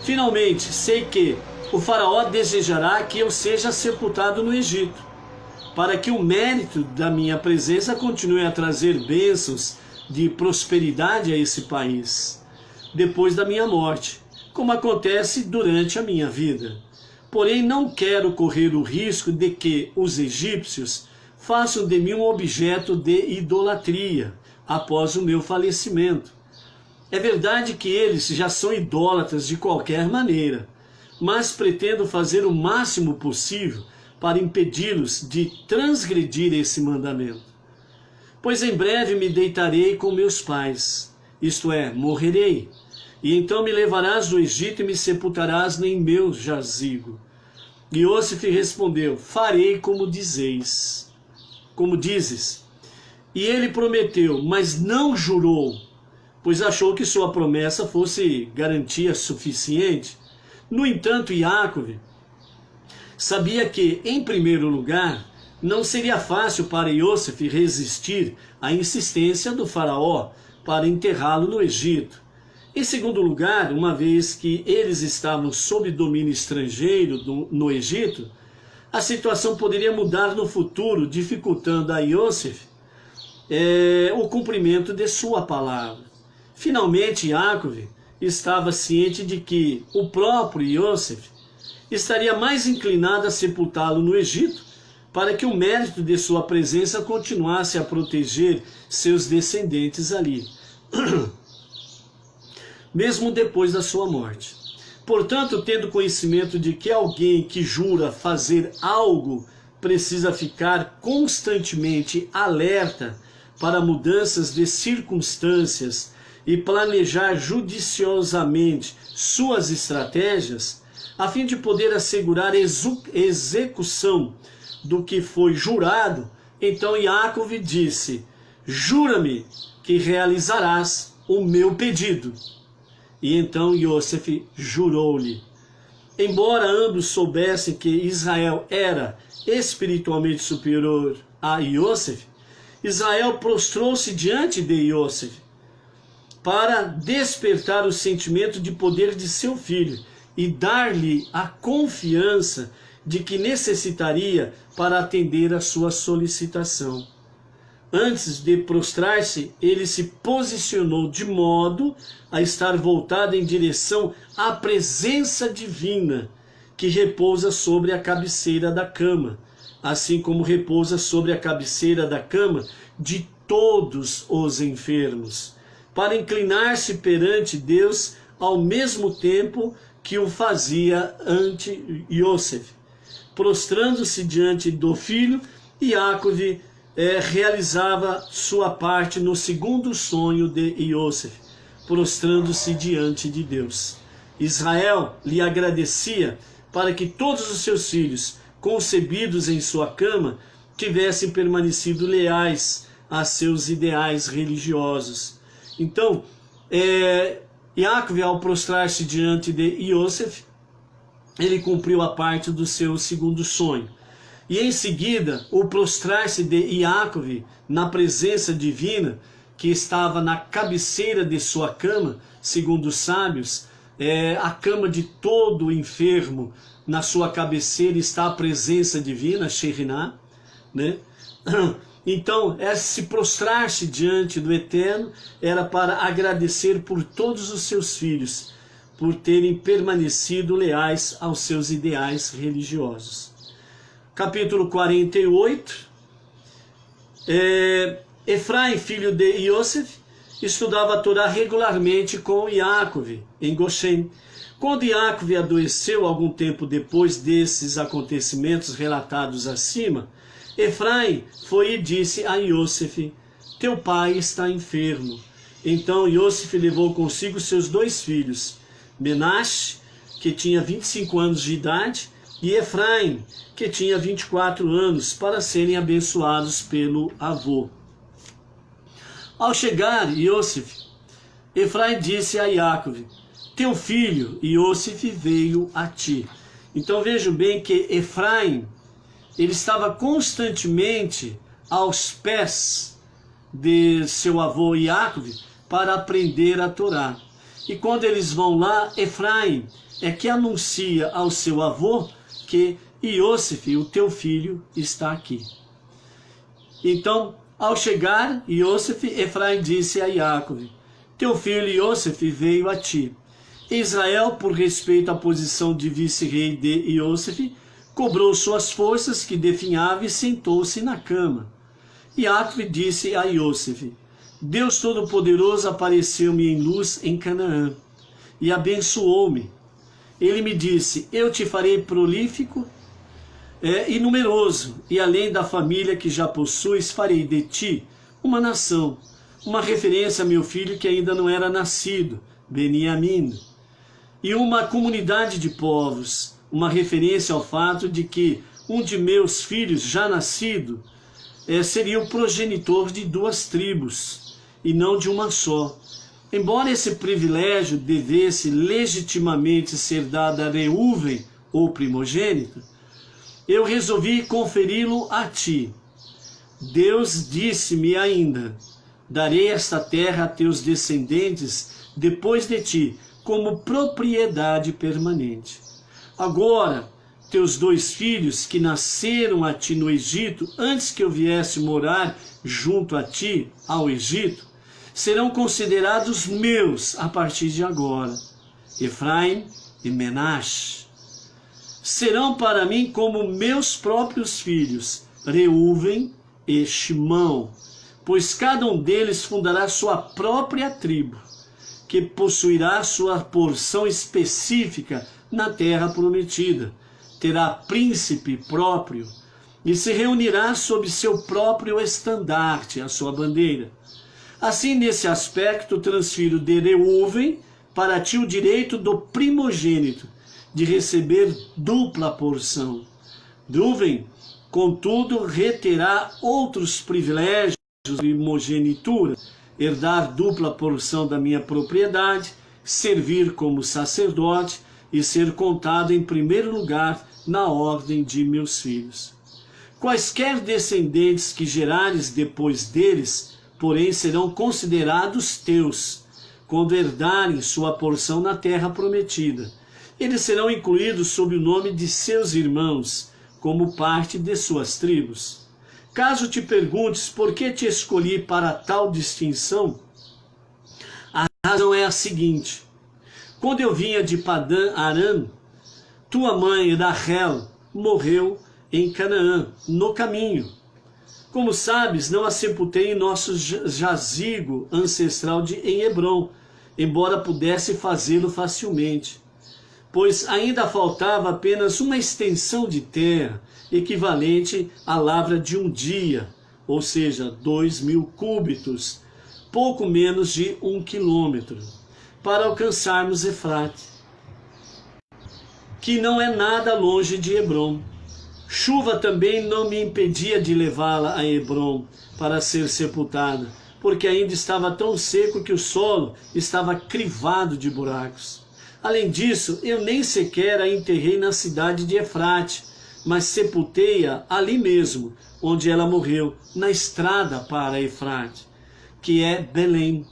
Finalmente, sei que o faraó desejará que eu seja sepultado no Egito, para que o mérito da minha presença continue a trazer bênçãos de prosperidade a esse país, depois da minha morte, como acontece durante a minha vida. Porém, não quero correr o risco de que os egípcios façam de mim um objeto de idolatria após o meu falecimento. É verdade que eles já são idólatras de qualquer maneira, mas pretendo fazer o máximo possível para impedi-los de transgredir esse mandamento. Pois em breve me deitarei com meus pais, isto é, morrerei, e então me levarás do Egito e me sepultarás em meu jazigo. Iosef respondeu: farei como dizes. E ele prometeu, mas não jurou, pois achou que sua promessa fosse garantia suficiente. No entanto, Iacove sabia que, em primeiro lugar, não seria fácil para Iosef resistir à insistência do faraó para enterrá-lo no Egito. Em segundo lugar, uma vez que eles estavam sob domínio estrangeiro no Egito, a situação poderia mudar no futuro, dificultando a Iosef o cumprimento de sua palavra. Finalmente, Iacove estava ciente de que o próprio Iosef estaria mais inclinado a sepultá-lo no Egito, para que o mérito de sua presença continuasse a proteger seus descendentes ali, mesmo depois da sua morte. Portanto, tendo conhecimento de que alguém que jura fazer algo precisa ficar constantemente alerta para mudanças de circunstâncias e planejar judiciosamente suas estratégias, a fim de poder assegurar execução do que foi jurado, então Iacove disse: jura-me que realizarás o meu pedido. E então Iosef jurou-lhe. Embora ambos soubessem que Israel era espiritualmente superior a Iosef, Israel prostrou-se diante de Iosef para despertar o sentimento de poder de seu filho e dar-lhe a confiança de que necessitaria para atender a sua solicitação. Antes de prostrar-se, ele se posicionou de modo a estar voltado em direção à presença divina que repousa sobre a cabeceira da cama, assim como repousa sobre a cabeceira da cama de todos os enfermos, para inclinar-se perante Deus ao mesmo tempo que o fazia ante Iosef. Prostrando-se diante do filho, Iacove realizava sua parte no segundo sonho de Iosef, prostrando-se diante de Deus. Israel lhe agradecia para que todos os seus filhos, concebidos em sua cama, tivessem permanecido leais a seus ideais religiosos. Então, Iacove, ao prostrar-se diante de Iosef, ele cumpriu a parte do seu segundo sonho. E em seguida, o prostrar-se de Iacove na presença divina, que estava na cabeceira de sua cama, segundo os sábios, a cama de todo enfermo, na sua cabeceira está a presença divina, Shekhinah, né? Então, se prostrar-se diante do Eterno era para agradecer por todos os seus filhos, por terem permanecido leais aos seus ideais religiosos. Capítulo 48. Efraim, filho de Yosef, estudava a Torá regularmente com Yaakov, em Goshen. Quando Yaakov adoeceu algum tempo depois desses acontecimentos relatados acima, Efraim foi e disse a Yosef: teu pai está enfermo. Então Yosef levou consigo seus 2 filhos, Menashe, que tinha 25 anos de idade, e Efraim, que tinha 24 anos, para serem abençoados pelo avô. Ao chegar Yosef, Efraim disse a Yaakov: teu filho Yosef veio a ti. Então vejam bem que Efraim, ele estava constantemente aos pés de seu avô Yaakov para aprender a Torá. E quando eles vão lá, Efraim é que anuncia ao seu avô que Yosef, o teu filho, está aqui. Então, ao chegar Yosef, Efraim disse a Yaakov: teu filho Yosef veio a ti. Israel, por respeito à posição de vice-rei de Yosef, cobrou suas forças que definhava e sentou-se na cama. Yaakov disse a Yosef: Deus Todo-Poderoso apareceu-me em luz em Canaã e abençoou-me. Ele me disse: eu te farei prolífico e numeroso, e além da família que já possuis, farei de ti uma nação, uma referência a meu filho que ainda não era nascido, Beniamim, e uma comunidade de povos, uma referência ao fato de que um de meus filhos já nascido seria o progenitor de 2 tribos, e não de uma só. Embora esse privilégio devesse legitimamente ser dado a Reuven, ou primogênito, eu resolvi conferi-lo a ti. Deus disse-me ainda: darei esta terra a teus descendentes depois de ti, como propriedade permanente. Agora, teus 2 filhos que nasceram a ti no Egito, antes que eu viesse morar junto a ti, ao Egito, serão considerados meus a partir de agora. Efraim e Menashe serão para mim como meus próprios filhos, Reuven e Shimão, pois cada um deles fundará sua própria tribo, que possuirá sua porção específica na terra prometida, terá príncipe próprio e se reunirá sob seu próprio estandarte, a sua bandeira. Assim, nesse aspecto, transfiro de Reuven para ti o direito do primogênito de receber dupla porção. Reuven, contudo, reterá outros privilégios de primogenitura, herdar dupla porção da minha propriedade, servir como sacerdote e ser contado em primeiro lugar na ordem de meus filhos. Quaisquer descendentes que gerares depois deles, porém, serão considerados teus, quando herdarem sua porção na terra prometida. Eles serão incluídos sob o nome de seus irmãos, como parte de suas tribos. Caso te perguntes por que te escolhi para tal distinção, a razão é a seguinte: quando eu vinha de Padã Aram, tua mãe Rachel morreu em Canaã, no caminho. Como sabes, não a sepultei em nosso jazigo ancestral em Hebrom, embora pudesse fazê-lo facilmente, pois ainda faltava apenas uma extensão de terra, equivalente à lavra de um dia, ou seja, 2.000 cúbitos, pouco menos de 1 quilômetro, para alcançarmos Efrate, que não é nada longe de Hebrom. Chuva também não me impedia de levá-la a Hebrom para ser sepultada, porque ainda estava tão seco que o solo estava crivado de buracos. Além disso, eu nem sequer a enterrei na cidade de Efrate, mas sepultei-a ali mesmo, onde ela morreu, na estrada para Efrate, que é Belém.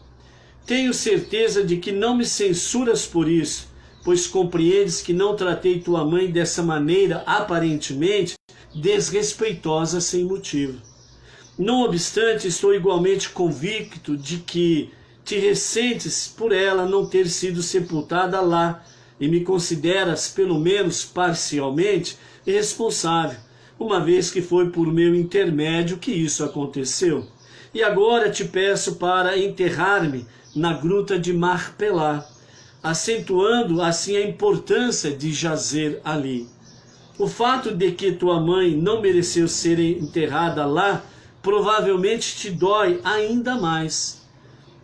Tenho certeza de que não me censuras por isso, pois compreendes que não tratei tua mãe dessa maneira aparentemente desrespeitosa sem motivo. Não obstante, estou igualmente convicto de que te ressentes por ela não ter sido sepultada lá e me consideras, pelo menos parcialmente, responsável, uma vez que foi por meu intermédio que isso aconteceu. E agora te peço para enterrar-me na gruta de Marpelá, acentuando assim a importância de jazer ali. O fato de que tua mãe não mereceu ser enterrada lá provavelmente te dói ainda mais.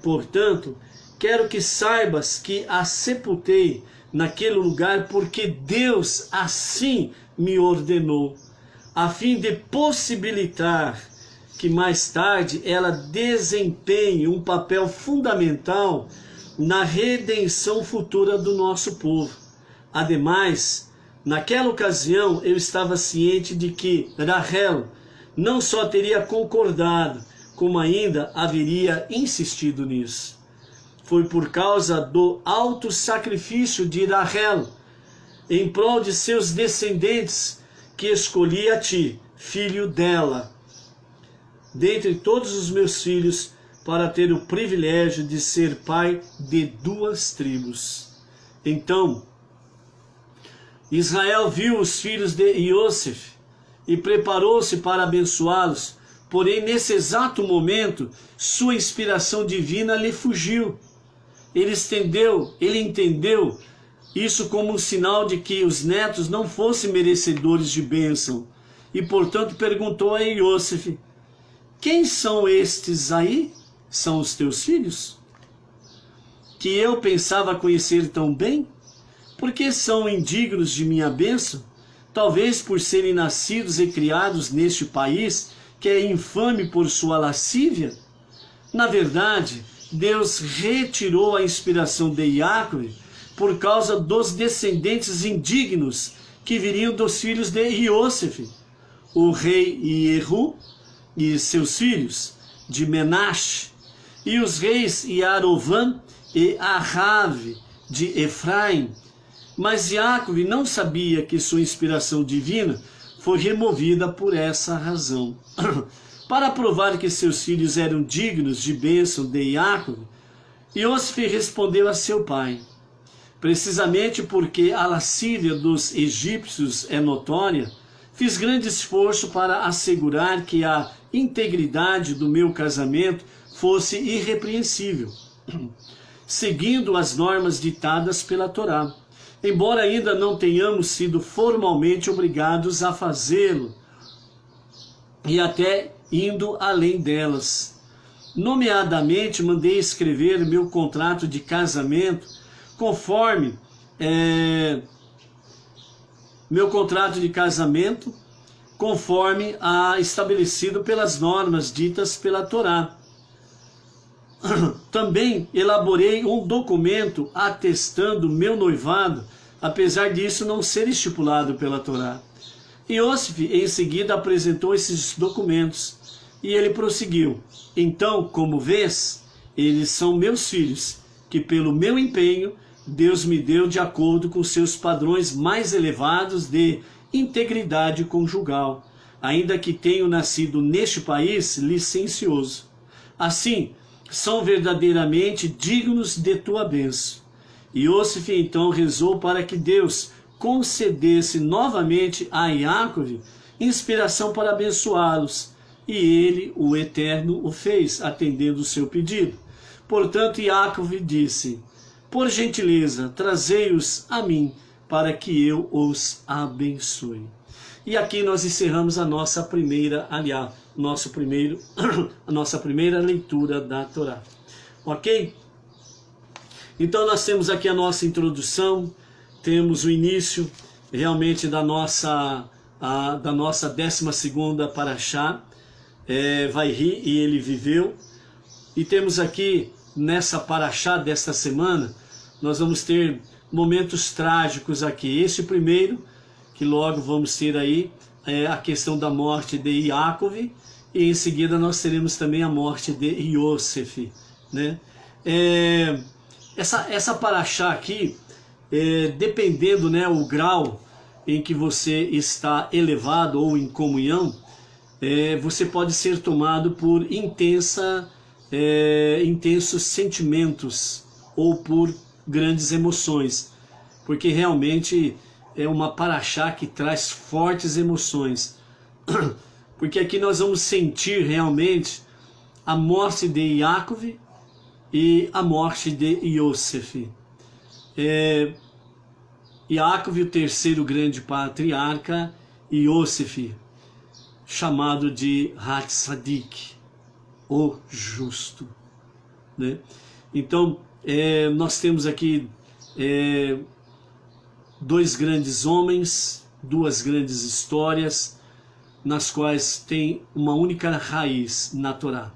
Portanto, quero que saibas que a sepultei naquele lugar porque Deus assim me ordenou, a fim de possibilitar que mais tarde ela desempenhe um papel fundamental na redenção futura do nosso povo. Ademais, naquela ocasião eu estava ciente de que Rachel não só teria concordado, como ainda haveria insistido nisso. Foi por causa do alto sacrifício de Rachel em prol de seus descendentes que escolhi a ti, filho dela, dentre todos os meus filhos, para ter o privilégio de ser pai de 2 tribos. Então, Israel viu os filhos de Iosef e preparou-se para abençoá-los, porém nesse exato momento sua inspiração divina lhe fugiu. Ele entendeu isso como um sinal de que os netos não fossem merecedores de bênção e portanto perguntou a Iosef: quem são estes aí? São os teus filhos? Que eu pensava conhecer tão bem? Porque são indignos de minha bênção? Talvez por serem nascidos e criados neste país, que é infame por sua lascívia? Na verdade, Deus retirou a inspiração de Iacove por causa dos descendentes indignos que viriam dos filhos de Iosef, o rei Iehu e seus filhos, de Menashe, e os reis Yarovam e Ahave, de Efraim. Mas Iacove não sabia que sua inspiração divina foi removida por essa razão. Para provar que seus filhos eram dignos de bênção de Iacove, Iosef respondeu a seu pai: precisamente porque a lascívia dos egípcios é notória, fiz grande esforço para assegurar que a integridade do meu casamento fosse irrepreensível, seguindo as normas ditadas pela Torá, embora ainda não tenhamos sido formalmente obrigados a fazê-lo, e até indo além delas. Nomeadamente, mandei escrever meu contrato de casamento conforme a estabelecido pelas normas ditas pela Torá. Também elaborei um documento atestando meu noivado, apesar disso não ser estipulado pela Torá. Iosef em seguida apresentou esses documentos e ele prosseguiu: então, como vês, eles são meus filhos, que pelo meu empenho Deus me deu de acordo com seus padrões mais elevados de integridade conjugal, ainda que tenho nascido neste país licencioso. Assim, são verdadeiramente dignos de tua bênção. Iosef então rezou para que Deus concedesse novamente a Iacove inspiração para abençoá-los, e ele, o Eterno, o fez, atendendo o seu pedido. Portanto, Iacove disse: por gentileza, trazei-os a mim, para que eu os abençoe. E aqui nós encerramos a nossa primeira, a nossa primeira leitura da Torá. Ok? Então nós temos aqui a nossa introdução, temos o início realmente da nossa 12ª Parashá, Vayhi, e ele viveu. E temos aqui, nessa Parashá desta semana, nós vamos ter momentos trágicos aqui. Este primeiro, que logo vamos ter aí, é a questão da morte de Iacove, e em seguida nós teremos também a morte de Iosef, né? Essa Parashá aqui, dependendo, né, o grau em que você está elevado ou em comunhão, você pode ser tomado por intensos sentimentos ou por grandes emoções, porque realmente é uma paraxá que traz fortes emoções, porque aqui nós vamos sentir realmente a morte de Yaakov e a morte de Yosef. Yaakov, o terceiro grande patriarca, e Yosef, chamado de Hatzadik, o justo, né? Então, nós temos aqui dois grandes homens, duas grandes histórias, nas quais tem uma única raiz na Torá.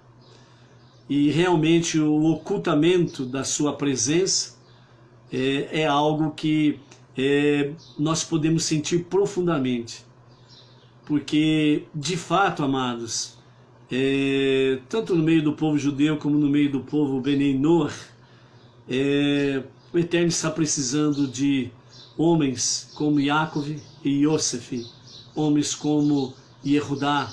E realmente o ocultamento da sua presença é algo que nós podemos sentir profundamente. Porque, de fato, amados, tanto no meio do povo judeu como no meio do povo Benei Noach, o Eterno está precisando de homens como Yaakov e Yosef, homens como Yehudá.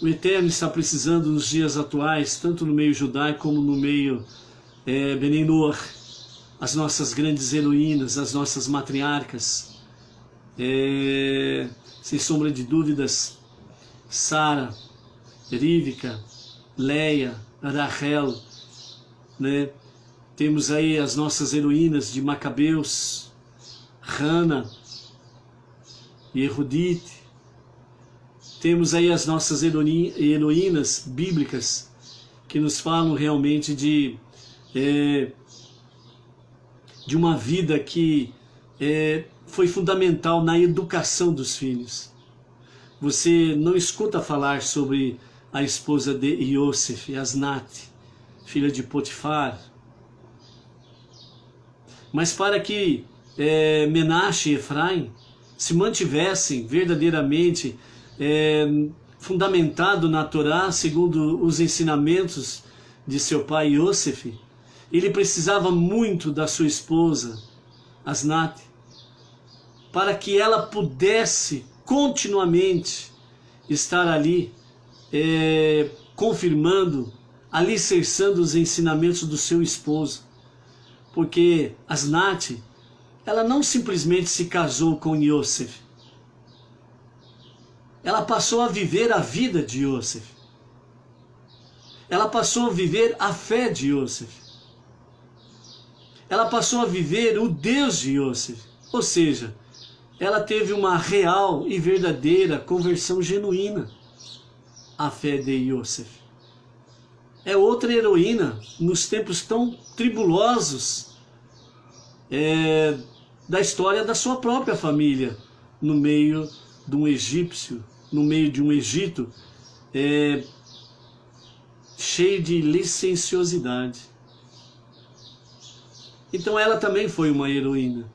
O Eterno está precisando nos dias atuais, tanto no meio judaico como no meio Benei Noach, as nossas grandes heroínas, as nossas matriarcas. Sem sombra de dúvidas, Sara, Rivka, Leia, Rachel, né? Temos aí as nossas heroínas de Macabeus, Hana, Yehudit. Temos aí as nossas heroínas bíblicas que nos falam realmente de uma vida que foi fundamental na educação dos filhos. Você não escuta falar sobre a esposa de Yosef, Asnat, filha de Potifar. Mas para que Menashe e Efraim se mantivessem verdadeiramente fundamentado na Torá, segundo os ensinamentos de seu pai Yosef, ele precisava muito da sua esposa, Asnat, para que ela pudesse continuamente estar ali, confirmando, alicerçando os ensinamentos do seu esposo. Porque Asnat, ela não simplesmente se casou com Yosef, ela passou a viver a vida de Yosef, ela passou a viver a fé de Yosef, ela passou a viver o Deus de Yosef, ou seja, ela teve uma real e verdadeira conversão genuína à fé de Yosef. É outra heroína nos tempos tão tribulosos da história da sua própria família, no meio de um egípcio, no meio de um Egito cheio de licenciosidade. Então ela também foi uma heroína.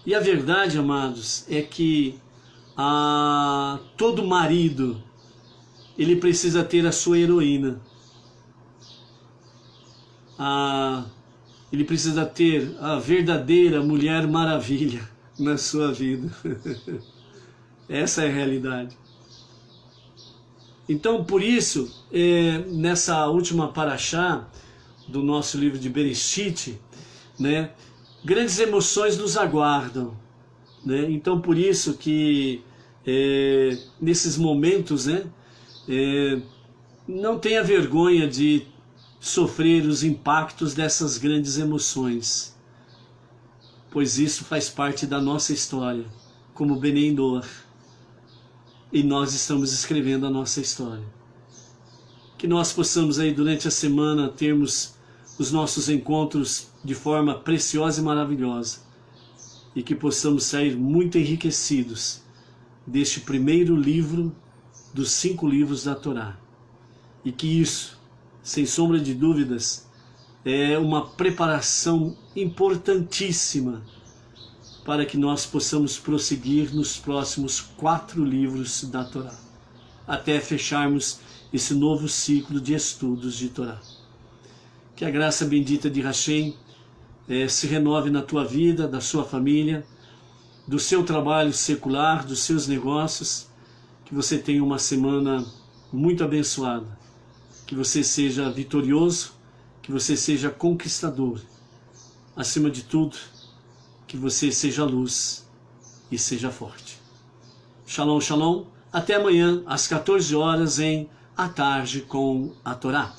E a verdade, amados, é que todo marido, ele precisa ter a sua heroína. Ele precisa ter a verdadeira Mulher Maravilha na sua vida. Essa é a realidade. Então, por isso, nessa última paraxá do nosso livro de Bereshit, né, grandes emoções nos aguardam, né? Então, por isso que nesses momentos, né, não tenha vergonha de sofrer os impactos dessas grandes emoções, pois isso faz parte da nossa história, como Benei Noach, e nós estamos escrevendo a nossa história. Que nós possamos aí durante a semana termos os nossos encontros de forma preciosa e maravilhosa, e que possamos sair muito enriquecidos deste primeiro livro dos 5 livros da Torá, e que isso, sem sombra de dúvidas, é uma preparação importantíssima para que nós possamos prosseguir nos próximos 4 livros da Torá, até fecharmos esse novo ciclo de estudos de Torá. Que a graça bendita de Hashem se renove na tua vida, da sua família, do seu trabalho secular, dos seus negócios. Que você tenha uma semana muito abençoada, que você seja vitorioso, que você seja conquistador. Acima de tudo, que você seja luz e seja forte. Shalom, shalom. Até amanhã, às 14 horas, em A Tarde com a Torá.